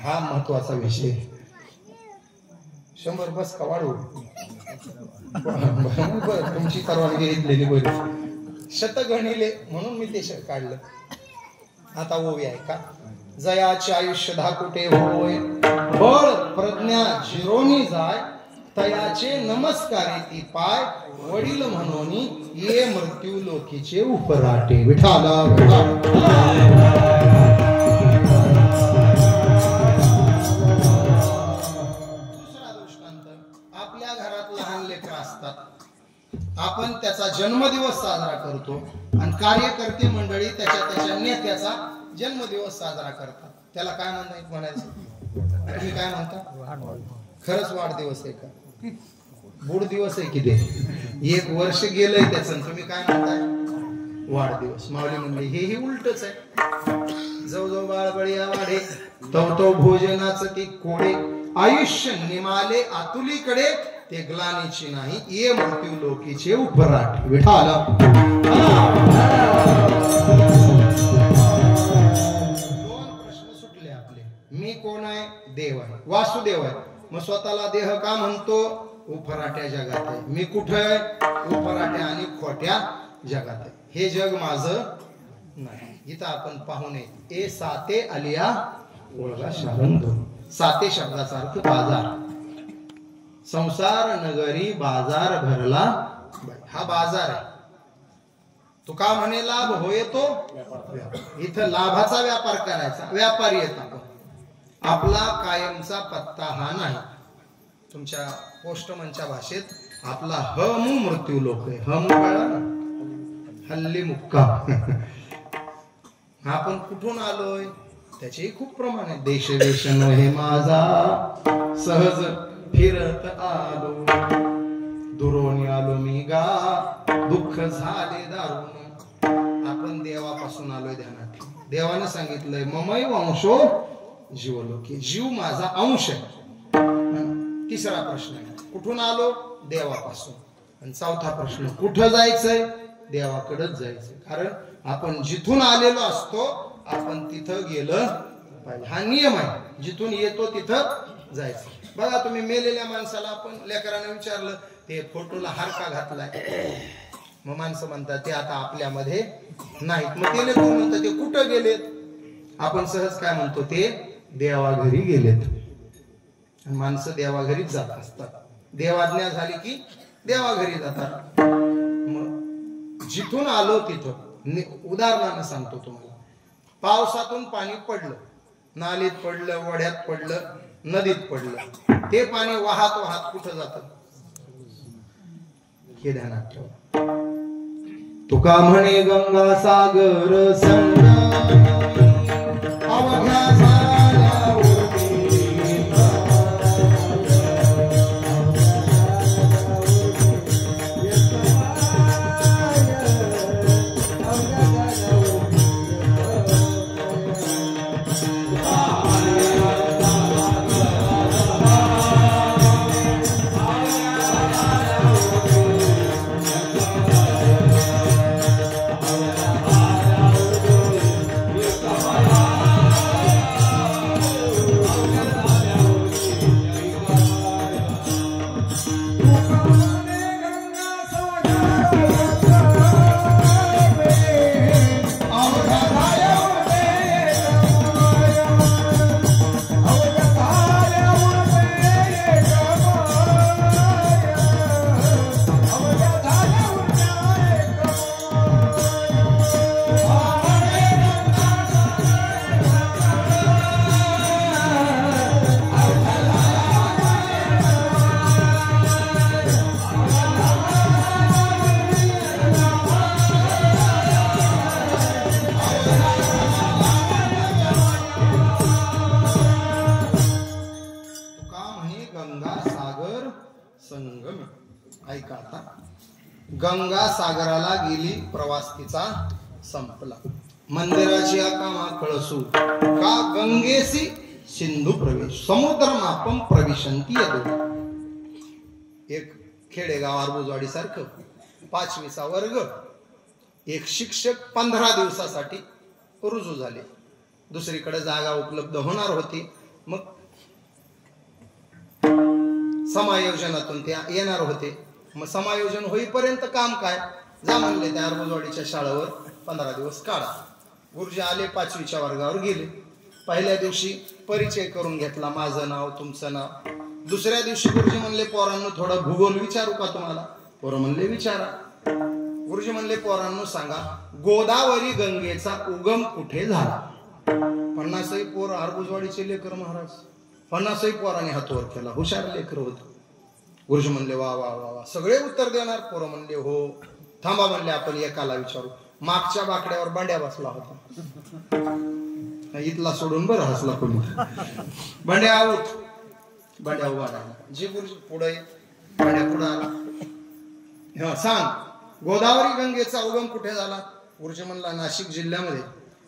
हा महत्वाचा विषय. 100 बस का वाढवू? तुमची परवानगी घेतलेली बरी. शतगणिले म्हणून मी ते काढलं. आता ओवी आहे का. जयाचे आयुष्य 10 कोटी होय, बळ प्रज्ञा जिरोनी जाय, तयाचे नमस्कारे ती पाय, वडील म्हणून ये मृत्यू लोकीचे उपराटे. विठाला आपण त्याचा जन्मदिवस साजरा करतो आणि कार्यकर्ते मंडळी त्याच्या नेत्याचा जन्मदिवस साजरा करतात. त्याला काय म्हणायचं? तुम्ही काय म्हणता? खरंच वाढदिवस आहे का? बुड दिवस आहे की ते? 1 वर्ष गेलंय त्याचं, तुम्ही काय म्हणताय वाढदिवस? माऊली म्हणली हे उलटच आहे. जवळ बाळबळिया वाढे तो भोजनाचं ती कोडे, आयुष्य निमाले आतुलीकडे, ते ग्लानीची नाही ये मृत्यू लोकीचे उपराट. विठाला 2 प्रश्न सुटले आपले. मी कोण आहे? देव आहे, वासुदेव आहे. मग स्वतःला देह का म्हणतो? उपराट्या जगात आहे. मी कुठे आहे? उपराट्या आणि खोट्या जगात आहे. हे जग माझं नाही. इथं आपण पाहू नये. ए साते आलिया ओळगा शारंद. साते शब्दाचा अर्थ बाजार. संसार नगरी बाजार भरला. हा बाजार आहे. तो का म्हणे लाभ होय तो. इथं लाभाचा व्यापार करायचा. व्यापारी येत आपण. आपला कायमचा पत्ता हा नाही. तुमच्या पोस्टमनच्या भाषेत आपला हमू मृत्यू लोक आहे. हमू कळला ना? हल्ली मुक्का. आपण कुठून आलोय त्याचे खूप प्रमाण आहे. देश देश नव्हे माझा सहज फिरत आलो, दुरोणी आलो मी गा, दुःख झाले दारुण. आपण देवापासून आलोय. ध्यानात ठेवा. देवाने सांगितलंय ममैव अंशो जीवलोकी. जीव माझा अंश आहे. तिसरा प्रश्न कुठून आलो? देवापासून. आणि चौथा प्रश्न कुठं जायचंय? देवाकडेच जायचंय. कारण आपण जिथून आलेलो असतो आपण तिथं गेलं पाहिजे. हा नियम आहे. जिथून येतो तिथं जायचं. बघा तुम्ही मेलेल्या माणसाला आपण लेकराने विचारलं ते फोटोला हार का घातलाय? मग माणसं म्हणतात ते आता आपल्यामध्ये नाहीत. मग ते लेकरं म्हणतात ते कुठं गेलेत? आपण सहज काय म्हणतो? ते देवाघरी गेलेत. माणसं देवाघरीच जात असतात. देवाज्ञा झाली की देवाघरी जातात. मग जिथून आलो तिथं उदाहरणानं सांगतो तुम्हाला. पावसातून पाणी पडलं, नालीत पडलं, वड्यात पडलं, नदीत पडलं. ते पाणी वाहत वाहत कुठं जातं? हे ध्यानात ठेवा. तुका म्हणे गंगा सागर संगम अवघ्या संगम. ऐका आता. गंगा सागराला गेली, प्रवास तिचा संपला. मंदिराची कामा कळसू का गंगेसी सिंधू प्रवेश समुद्र मापम प्रविशंती येतो. एक खेडेगाव आरबुजवाडी सारखं 5वीचा वर्ग. एक शिक्षक 15 दिवसासाठी रुजू झाले. दुसरीकडे जागा उपलब्ध होणार होती. मग समायोजनातून ते येणार होते. मग समायोजन होईपर्यंत काम काय? जा म्हणले त्या आरबुजवाडीच्या शाळेवर 15 दिवस काढा. गुरुजी आले, 5वीच्या वर्गावर गेले. पहिल्या दिवशी परिचय करून घेतला, माझं नाव, तुमचं नाव. दुसऱ्या दिवशी गुरुजी म्हणले पोरांनो थोडा भूगोल विचारू का तुम्हाला? पोरं म्हणले विचारा. गुरुजी म्हणले पोरांनो सांगा गोदावरी गंगेचा उगम कुठे झाला? 50 पोर आरबुजवाडीचे लेकर महाराज. 50 पोरांनी हातवर केला. हुशार लेकर होत. गुरुजी म्हणले वा वा वा वा, सगळे उत्तर देणार? पोरं म्हणले हो. थांबा म्हणले आपण एकाला विचारू. मागच्या बाकड्यावर बंड्या बसला होता. इथला सोडून बरं हसला कोणी. बंड्या उठ. बंड्या उभा राहिला. जी गुरुजी पुढे, बंड्या पुढे आला. सांग गोदावरी गंगेचा उगम कुठे झाला? गुरुजी म्हणला नाशिक जिल्ह्यामध्ये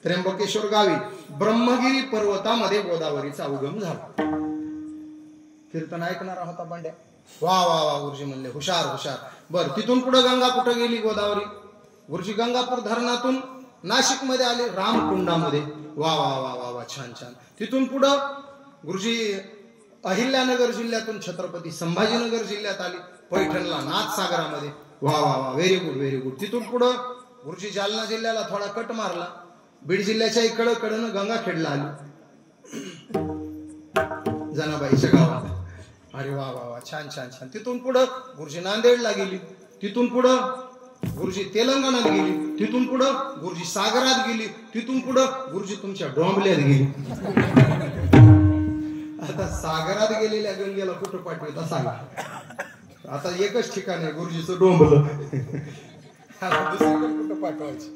त्र्यंबकेश्वर गावी ब्रह्मगिरी पर्वतामध्ये गोदावरीचा उगम झाला. कीर्तन ऐकणारा होता बंड्या. वा वा वा. गुरुजी म्हणले हुशार हुशार. बर तिथून पुढे गंगा कुठे गेली? गोदावरी. गुरुजी गंगापूर धरणातून नाशिक मध्ये आले, रामकुंडामध्ये. वा वा वा वा वा, छान छान. तिथून पुढे गुरुजी अहिल्यानगर जिल्ह्यातून छत्रपती संभाजीनगर जिल्ह्यात आली, पैठणला नाथसागरामध्ये. वा वा वा, व्हेरी गुड व्हेरी गुड. तिथून पुढे गुरुजी जालना जिल्ह्याला थोडा कट मारला, बीड जिल्ह्याच्या इकडं गंगाखेडला आली, जनाबाईच्या गावात. अरे वा वा वा, छान छान छान. तिथून पुढे गुरुजी नांदेडला गेली. तिथून पुढे गुरुजी तेलंगणात गेली. तिथून पुढे गुरुजी सागरात गेली. तिथून पुढे गुरुजी तुमच्या डोंबल्यात गेली. आता सागरात गेलेल्या गंगेला कुठं पाठवता सांगा? आता एकच ठिकाण आहे गुरुजीचं डोंबलं. दुसरीकडे कुठं पाठवायची?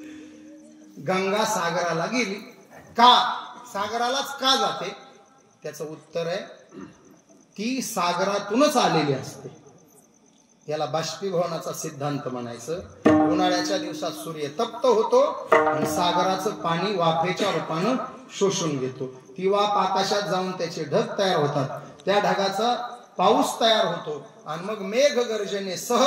गंगा सागराला गेली का? सागरालाच का जाते? त्याचं उत्तर आहे ती सागरातूनच आलेली असते. याला बाष्पीभवनाचा सिद्धांत म्हणायचं. उन्हाळ्याच्या दिवसात सूर्य तप्त होतो आणि सागराचं पाणी वाफेच्या रूपानं शोषून घेतो. ती वाफ आकाशात जाऊन त्याचे ढग तयार होतात. त्या ढगाचा पाऊस तयार होतो आणि मग मेघगर्जनेसह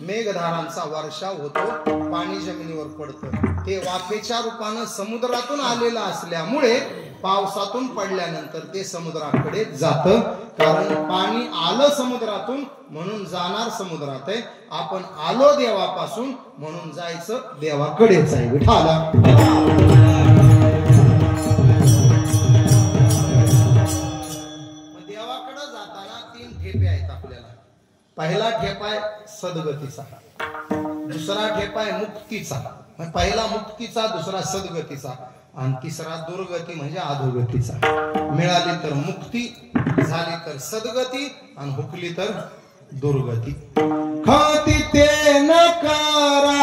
मेघधारांचा वर्षाव होतो, पाणी जमिनीवर पडतं. ते वाफेच्या रूपानं समुद्रातून आलेलं असल्यामुळे पावसातून पडल्यानंतर ते समुद्राकडे जातं. कारण पाणी आलं समुद्रातून म्हणून जाणार समुद्रात आहे. आपण आलो देवापासून म्हणून जायचं देवाकडेच आहे. विठाला देवाकडे जाताना 3 ठेपे आहेत आपल्याला. पहिला ठेपा आहे सद्गतीचा, दुसरा ठेपा आहे मुक्तीचा. पहिला मुक्तीचा, दुसरा सद्गतीचा आणि तिसरा दुर्गती म्हणजे अधोगतीचा. मिळाली तर मुक्ती, झाली तर सद्गती आणि हुकली तर दुर्गती. खाती ते न करा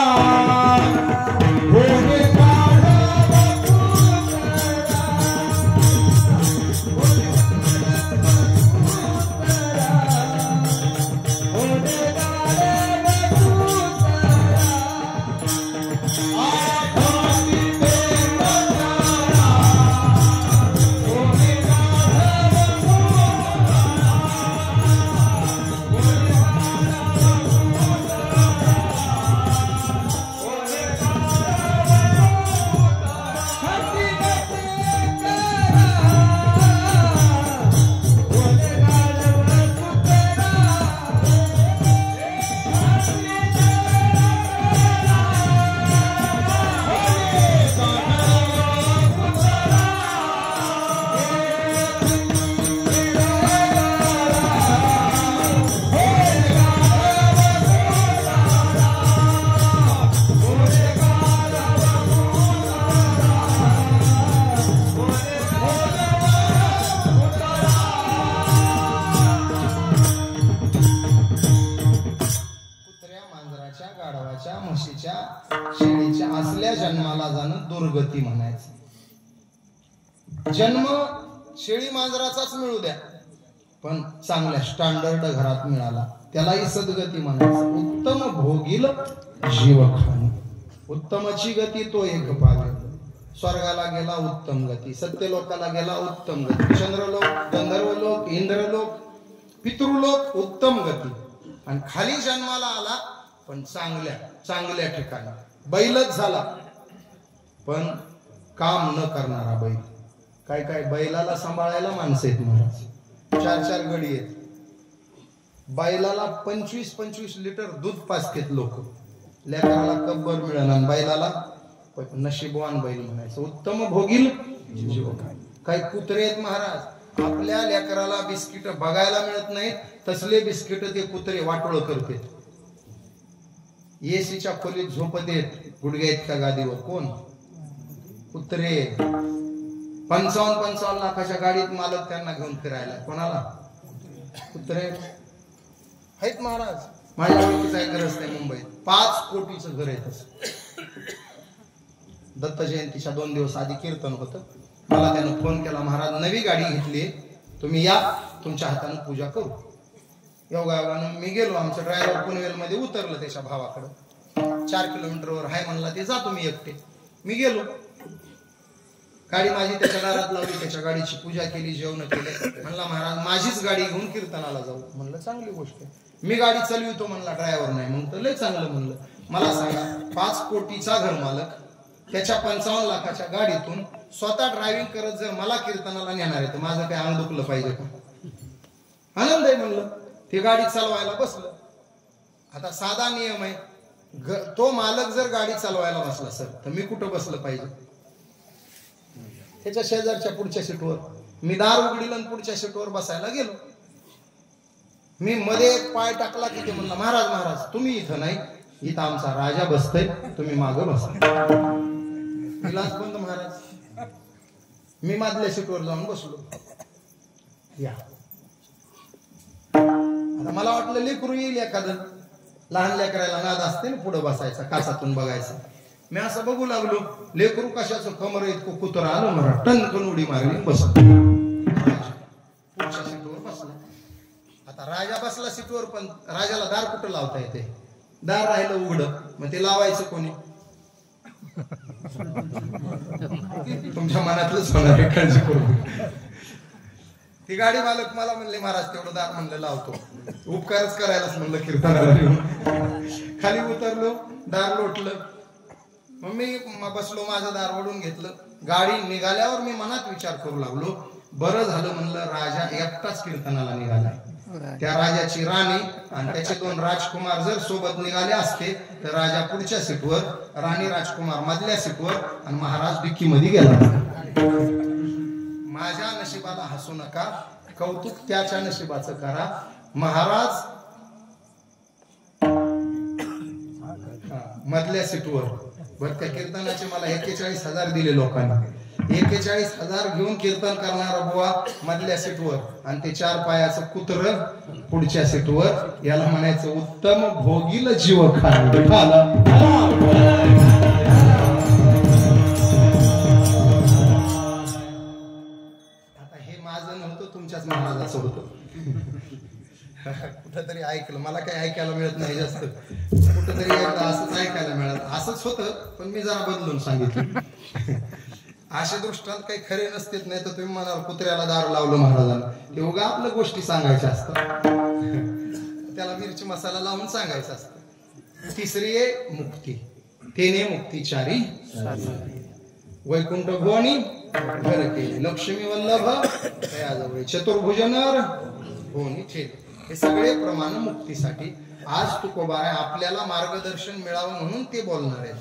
म्हशीच्या शेळीच्या असल्या जन्माला जाणं दुर्गती म्हणायचं. जन्म शेळी मांजराचाच मिळू द्या पण चांगल्या स्टँडर्ड घरात मिळाला त्यालाही सद्गती म्हणायचं. उत्तम भोगील जीवखान, उत्तमची गती तो एक पावे. स्वर्गाला गेला उत्तम गती, सत्यलोकाला गेला उत्तम गती, चंद्रलोक, गंधर्वलोक, इंद्रलोक, पितृलोक उत्तम गती. आणि खाली जन्माला आला पण चांगल्या ठिकाणी. बैलच झाला पण काम न करणारा बैल. काय बैलाला सांभाळायला माणसं आहेत महाराज, 4 गडी आहेत. बैलाला 25 लिटर दूध पाजतात लोक. लेकराला कब्बर मिळणार, बैलाला नशीबवान बैल म्हणायचं. उत्तम भोगील जीवखान. काही कुत्रे आहेत महाराज, आपल्या लेकराला बिस्किट बघायला मिळत नाहीत तसले बिस्किट ते कुत्रे वाटोळ करतात. एसीच्या खोलीत झोपत आहेत, गुडघ्या इतक्या गादीवर. कोण? कुत्रे. 55 लाखाच्या गाडीत मालक त्यांना घेऊन फिरायला. कोणाला? कुत्रे आहेत महाराज. माझ्या ओळखीचा एक घर असते मुंबईत, 5 कोटीचं घर आहे तसं. दत्त जयंतीच्या 2 दिवस आधी कीर्तन होतं. मला त्यानं फोन केला, महाराज नवी गाडी घेतली, तुम्ही या, तुमच्या हाताने पूजा करू. योगायोगानं मी गेलो. आमचं ड्रायव्हर पुनवेल मध्ये उतरलं त्याच्या भावाकडं. 4 किलोमीटरवर हाय म्हणला, ते जा तुम्ही एकटे. मी गेलो, गाडी माझी त्याच्या दारात लावली, त्याच्या गाडीची पूजा केली, जेवण केले. म्हणला महाराज माझीच गाडी घेऊन कीर्तनाला जाऊ. म्हणलं चांगली गोष्ट आहे. मी गाडी चालवितो म्हणला, ड्रायव्हर नाही. म्हणतो लय चांगलं. म्हणलं मला सांगा, 5 कोटीचा घर मालक त्याच्या 55 लाखाच्या गाडीतून स्वतः ड्रायव्हिंग करत जर मला कीर्तनाला नेणार आहे तर माझं काय अंग दुखलं पाहिजे का? आनंद आहे म्हणलं. ते गाडी चालवायला बसलं. आता साधा नियम आहे, तो मालक जर गाडी चालवायला बसला सर तर मी कुठं बसलं पाहिजे? त्याच्या शेजारच्या पुढच्या सीटवर. मी दार उघडील आणि पुढच्या सीटवर बसायला गेलो. मी मध्ये एक पाय टाकला की ते म्हणला, महाराज तुम्ही इथं नाही, इथं आमचा राजा बसतोय, तुम्ही मागं बसा. विलास बंद महाराज. मी मधल्या सीटवर जाऊन बसलो. या आता मला वाटलं लेकरू येईल एखादं. लहान लेकरायला नाद असते ना पुढे बसायचा, काचातून बघायचा. मी असं बघू लागलो, लेकरू कशाचं कमर इतकं कुत्रा आलं मला, टनकन उडी मारली, बसला पुढच्या सीटवर बसला. आता राजा बसला सीटवर, पण राजाला दार कुठं लावता येते? दार राहिलं उघडं, मग ते लावायचं कोणी? तुमच्या मनातलंच होणार आहे, काळजी करू. ती गाडी मालक मला म्हणले महाराज तेवढं दार म्हणलं लावतो. उपकारच करायलाच म्हणलं कीर्तनाला येऊन. खाली उतरलो, दार लोटलं. मग मी बसलो, माझं दार ओढून घेतलं. गाडी निघाल्यावर मी मनात विचार करू लागलो, बरं झालं म्हणलं राजा एकटाच कीर्तनाला निघालाय. त्या राजाची राणी आणि त्याचे 2 राजकुमार जर सोबत निघाले असते तर राजा पुढच्या सीटवर, राणी राजकुमार मधल्या सीटवर आणि महाराज डिक्की मध्ये गेला. माझ्या नशिबाला हसू नका, कौतुक त्याच्या नशिबाचं करा. महाराज मधल्या सीटवर. बरं त्या कीर्तनाचे मला 41,000 दिले लोकांनी. 41,000 घेऊन कीर्तन करणारा बुवा मधल्या सीटवर आणि ते 4 पायाचं कुत्र पुढच्या सीटवर. याला म्हणायचं उत्तम भोगील जीव खाला. माझं नव्हतं, तुमच्याच महाराजाचं होतं. कुठंतरी ऐकलं, मला काही ऐकायला मिळत नाही जास्त. कुठंतरी एकदा असंच ऐकायला मिळालं. असंच होतं पण मी जरा बदलून सांगितलं. अशा दृष्टांत काही खरे नसतेच, नाही तर तुम्ही म्हणाल कुत्र्याला दार लावलं महाराजांना. ते उगा आपल्या गोष्टी सांगायच्या असतात, त्याला मिरची मसाला लावून सांगायचं असतं. तिसरी आहे मुक्ती. तेने मुक्तीचारी वैकुंठ गोणी घर केले. लक्ष्मी वल्लभ तयाजवळ चतुर्भुज नर गोणी ठेल. हे सगळे प्रमाण मुक्तीसाठी. आज तुकोबा आपल्याला मार्गदर्शन मिळावं म्हणून ते बोलणार आहेत.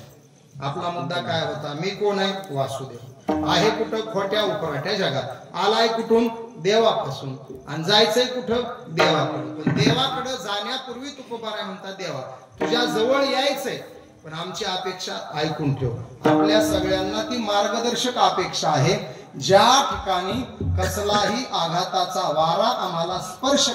आपला मुद्दा काय होता? मी कोण आहे? वासुदेव. आहे कुठं? खोट्या उपराट्या जगात. आलाय कुठून? देवापासून. आणि जायचंय कुठं? देवाकडं. पण देवाकडं जाण्यापूर्वी तुकोबा म्हणतात देवा तुझ्या जवळ यायचंय, पण आमची अपेक्षा ऐकून ठेव. आपल्या सगळ्यांना ती मार्गदर्शक अपेक्षा आहे. ज्या ठिकाणी कसलाही आघाताचा वारा आम्हाला स्पर्श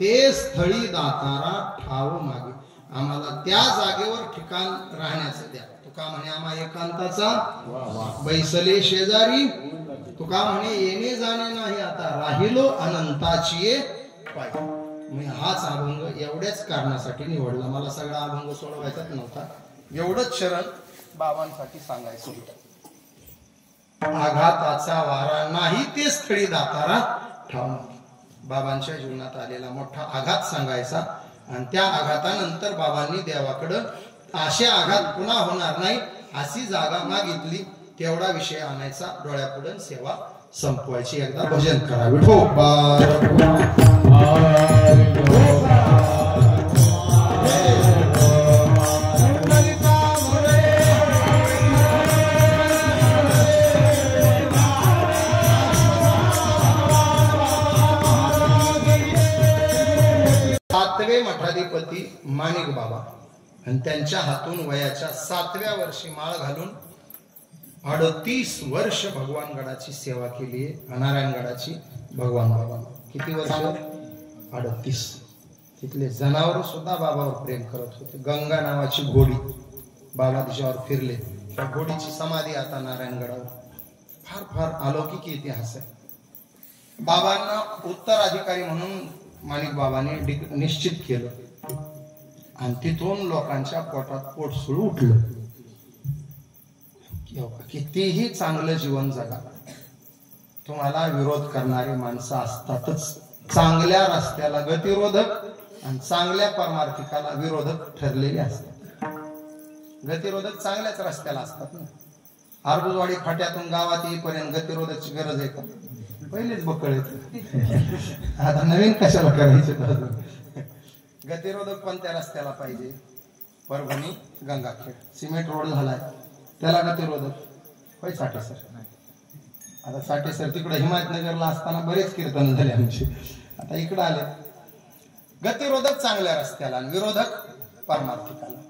ते स्थळी दातारा ठाव मागे. आम्हाला त्या जागेवर ठिकाण राहण्याचं द्या. तुका म्हणे आम्हा एकांताचा बैसले शेजारी. तुका म्हणे येणे जाणे नाही आता राहिलो अनंताची पाय. मी हाच अभंग एवढ्याच कारणासाठी निवडला. मला सगळा अभंग सोडवायचाच नव्हता. एवढंच शरण बाबांसाठी सांगायचं होतं. आघाताचा वारा नाही ते स्थळी दातारा ठाव. बाबांच्या जीवनात आलेला मोठा आघात सांगायचा आणि त्या आघातानंतर बाबांनी देवाकडं असे आघात पुन्हा होणार नाही अशी जागा मागितली. तेवढा विषय आणायचा, डोळ्यापुढे सेवा संपवायची. एकदा भजन करा. विठोबा सातवे मठाधिपती माणिक बाबा आणि त्यांच्या हातून वयाच्या 7व्या वर्षी माळ घालून 38 वर्ष भगवानगडाची सेवा केली आहे. नारायणगडाची भगवान बाबा. किती वर्ष? 38. तिथले जनावर सुद्धा बाबावर प्रेम करत होते. गंगा नावाची घोडी बाबा तिच्यावर फिरले. त्या घोडीची समाधी आता नारायणगडावर. फार फार अलौकिक इतिहास आहे. बाबांना उत्तराधिकारी म्हणून माणिक बाबाने निश्चित केलं आणि तिथून लोकांच्या पोटात पोटसूळ उठलं. कितीही चांगलं जीवन जगा, तुम्हाला विरोध करणारी माणसं असतातच. चांगल्या रस्त्याला गतिरोधक आणि चांगल्या परमार्थिकाला विरोधक ठरलेले असतात. गतिरोधक चांगल्याच रस्त्याला असतात ना. आरबुजवाडी फाट्यातून गावात येईपर्यंत गतिरोधकची गरज आहे का? पहिलेच बकळ येत. आता नवीन कशाला करायचे? गतिरोधक पण त्या रस्त्याला पाहिजे. परभणी गंगाखेड सिमेंट रोड झालाय, त्याला गतिरोधक होय. साठेसर आता साठेसर तिकडे हिमायतनगरला असताना बरेच कीर्तन झाले आमचे. आता इकडे आले. गतिरोधक चांगल्या रस्त्याला आणि विरोधक परमार्थिकाला.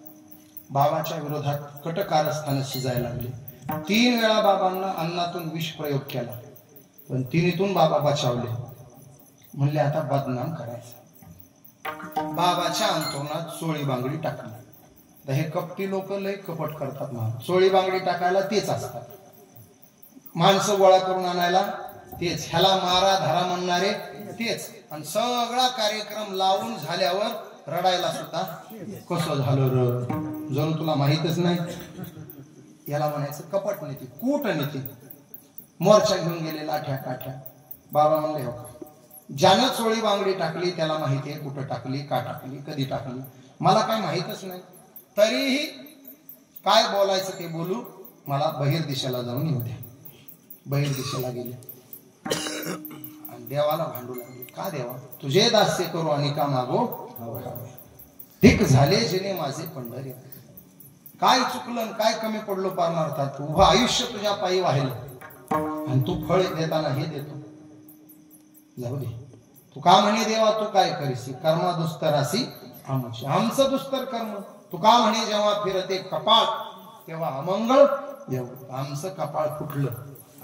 बाबाच्या विरोधात कटकारस्थान शिजायला लागले. 3 वेळा बाबांना अन्नातून विष प्रयोग केला, पण तिन्हीतून बाबा बचावले. म्हणले आता बदनाम करायचं. बाबाच्या अंतरुणात चोळी बांगडी टाकली. हे कपटी लोक लय कपट करतात ना. चोळी बांगडी टाकायला तेच असतात, माणसं गोळा करून आणायला तेच, ह्याला मारा धरा म्हणणारे तेच, आणि सगळा कार्यक्रम लावून झाल्यावर रडायला सुद्धा कसं झालं र, जणू तुला माहितच नाही. याला म्हणायचं कपट नीती, कूटनीती. मोर्चा घेऊन गेले लाठ्या काठ्या. बाबा म्हणले हो का, ज्यानं चोळी बांगडी टाकली त्याला माहिती आहे कुठं टाकली, का टाकली, कधी टाकली. मला काय माहितच नाही, तरीही काय बोलायचं ते बोलू, मला बहिर्दिशेला जाऊन येऊ द्या. बहिर्दिशेला गेले आणि देवाला भांडू लागले. का देवा, तुझे दास्य करू आणि का मागो ठीक झाले जिने माझे पंढरी. काय चुकलं, काय कमी पडलो पारमार्थात, उभं आयुष्य तुझ्या पायी वाहिलं आणि तू फळ देताना हे देतो. जाऊ दे, तू का म्हणे देवा तू काय करीसी, कर्म दुस्तरासी आमचे, आमचं दुस्तर कर्म. तू का म्हणे जेव्हा फिरते कपाळ तेव्हा अमंगळ येऊ, आमचं कपाळ फुटलं,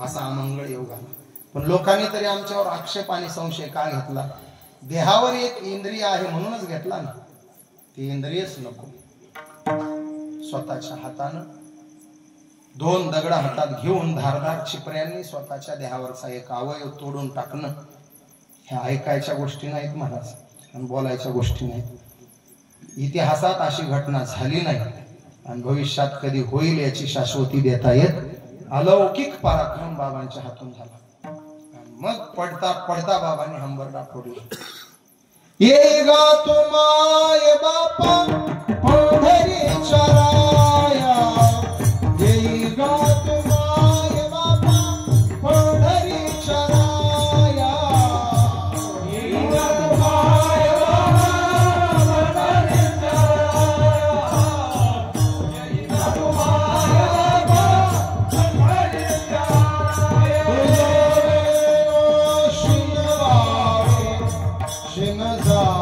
असा अमंगळ येऊ घाला. पण लोकांनी तरी आमच्यावर आक्षेप आणि संशय का घेतला? देहावर एक इंद्रिय आहे म्हणूनच घेतला ना. ती इंद्रियच नको. स्वतःच्या हातानं 2 दगड हातात घेऊन धारदार चिपऱ्यांनी स्वतःच्या देहावरचा एक अवयव तोडून टाकणं, ह्या ऐकायच्या गोष्टी नाहीत महाराज आणि बोलायच्या गोष्टी नाहीत. इतिहासात अशी घटना झाली नाही आणि भविष्यात कधी होईल याची शाश्वती देता येत. अलौकिक पराक्रम बाबांच्या हातून झाला. मग पडता पडता बाबांनी हंबरडा फोडला. ये गा तुमाय बापा पंढरी चराया, ये गा तुमाय बापा पंढरी चराया, ये गा तुमाय बापा पंढरी चराया, ये गा तुमाय बापा पंढरी चराया. शिनवारे शिनजालिका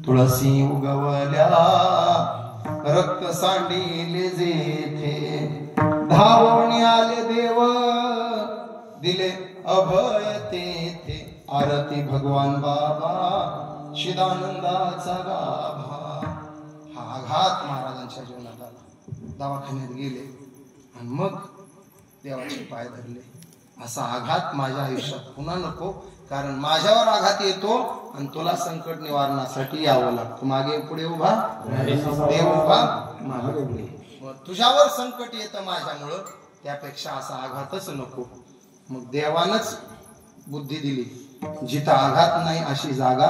तुळसी उगवल्या रक्त सांडिले जेथे धावून आले देव दिले अभय तेथे आरती भगवान बाबा शिदानंदाचा गाभा. हा आघात महाराजांच्या जीवनात आला. दवाखान्यात गेले आणि मग देवाचे पाय धरले. असा आघात माझ्या आयुष्यात पुन्हा नको, कारण माझ्यावर आघात येतो आणि तुला संकट निवारणासाठी यावं लागतं. मागे पुढे उभा देव उभा मागे पुढे. तुझ्यावर संकट येतं माझ्यामुळं, त्यापेक्षा असा आघातच नको. मग देवानच बुद्धी दिली. जिथं आघात नाही अशी जागा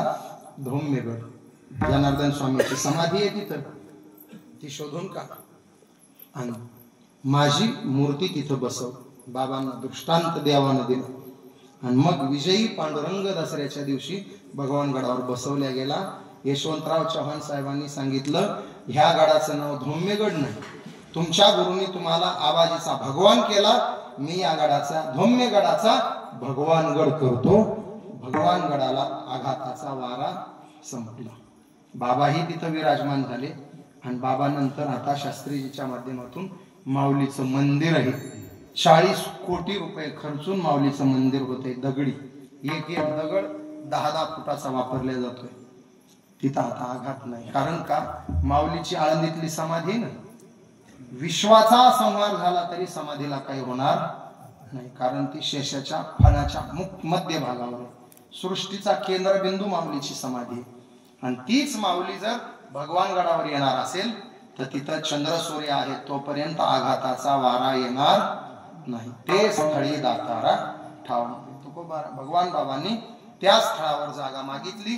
धौम्यगड. जनार्दन स्वामीची समाधी आहे तिथं, ती शोधून का आणि माझी मूर्ती तिथं बसव. बाबांना दृष्टांत देवानं दिला आणि मग विजयी पांडुरंग दसऱ्याच्या दिवशी भगवान गडावर बसवल्या गेला. यशवंतराव चव्हाण साहेबांनी सांगितलं, ह्या गडाचं नाव धौम्यगड नाही, तुमच्या गुरुनी तुम्हाला आबाजीचा भगवान केला, मी या गडाचा धौम्यगडाचा भगवानगड करतो. भगवान गडाला आघाताचा वारा संपला. बाबाही तिथं विराजमान झाले आणि बाबानंतर आता शास्त्रीजीच्या माध्यमातून माऊलीचं मंदिर आहे. 40 कोटी रुपये खर्चून माऊलीचं मंदिर होते. दगडी एक एक दगड 10-10 फुटाचा वापरला जातोय. तिथं आता आघात नाही. कारण का, माऊलीची आळंदीतली समाधी ना, विश्वाचा संहार झाला तरी समाधीला काही होणार नाही, कारण ती शेषाच्या फणाच्या मध्य भागावर आहे. सृष्टीचा केंद्रबिंदू माऊलीची समाधी. आणि तीच माऊली जर भगवान गडावर येणार असेल तर तिथं चंद्र सूर्य आहे, तोपर्यंत आघाताचा वारा येणार नाही. ते स्थळी दातारा ठाव. भगवान बाबांनी त्या स्थळावर जागा मागितली.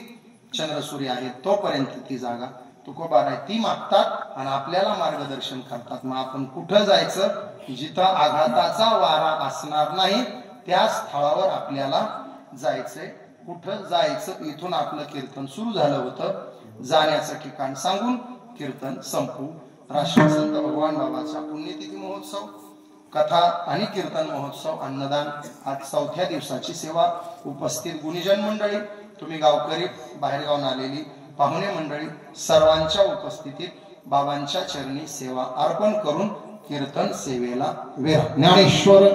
चंद्र सूर्य आहे तोपर्यंत ती जागा तुकोबार आहे ती मागतात आणि आपल्याला मार्गदर्शन करतात. मग आपण कुठं जायचं, जिथं आघाताचा वारा असणार नाही त्या स्थळावर आपल्याला जायचंय. कुठं जायचं, इथून आपलं कीर्तन सुरू झालं होतं. जाण्याचं ठिकाण सांगून कीर्तन संपू. राष्ट्रसंत भगवान बाबाचा पुण्यतिथी महोत्सव, कथा आणि कीर्तन महोत्सव, अन्नदान, आज 4थ्या दिवसाची सेवा. उपस्थित गुणीजन मंडळी, तुम्ही गावकरी, बाहेरगावून आलेली पाहुणे मंडळी, सर्वांच्या उपस्थितीत बाबांच्या चरणी सेवा अर्पण करून कीर्तन सेवेला वेळ. ज्ञानेश्वर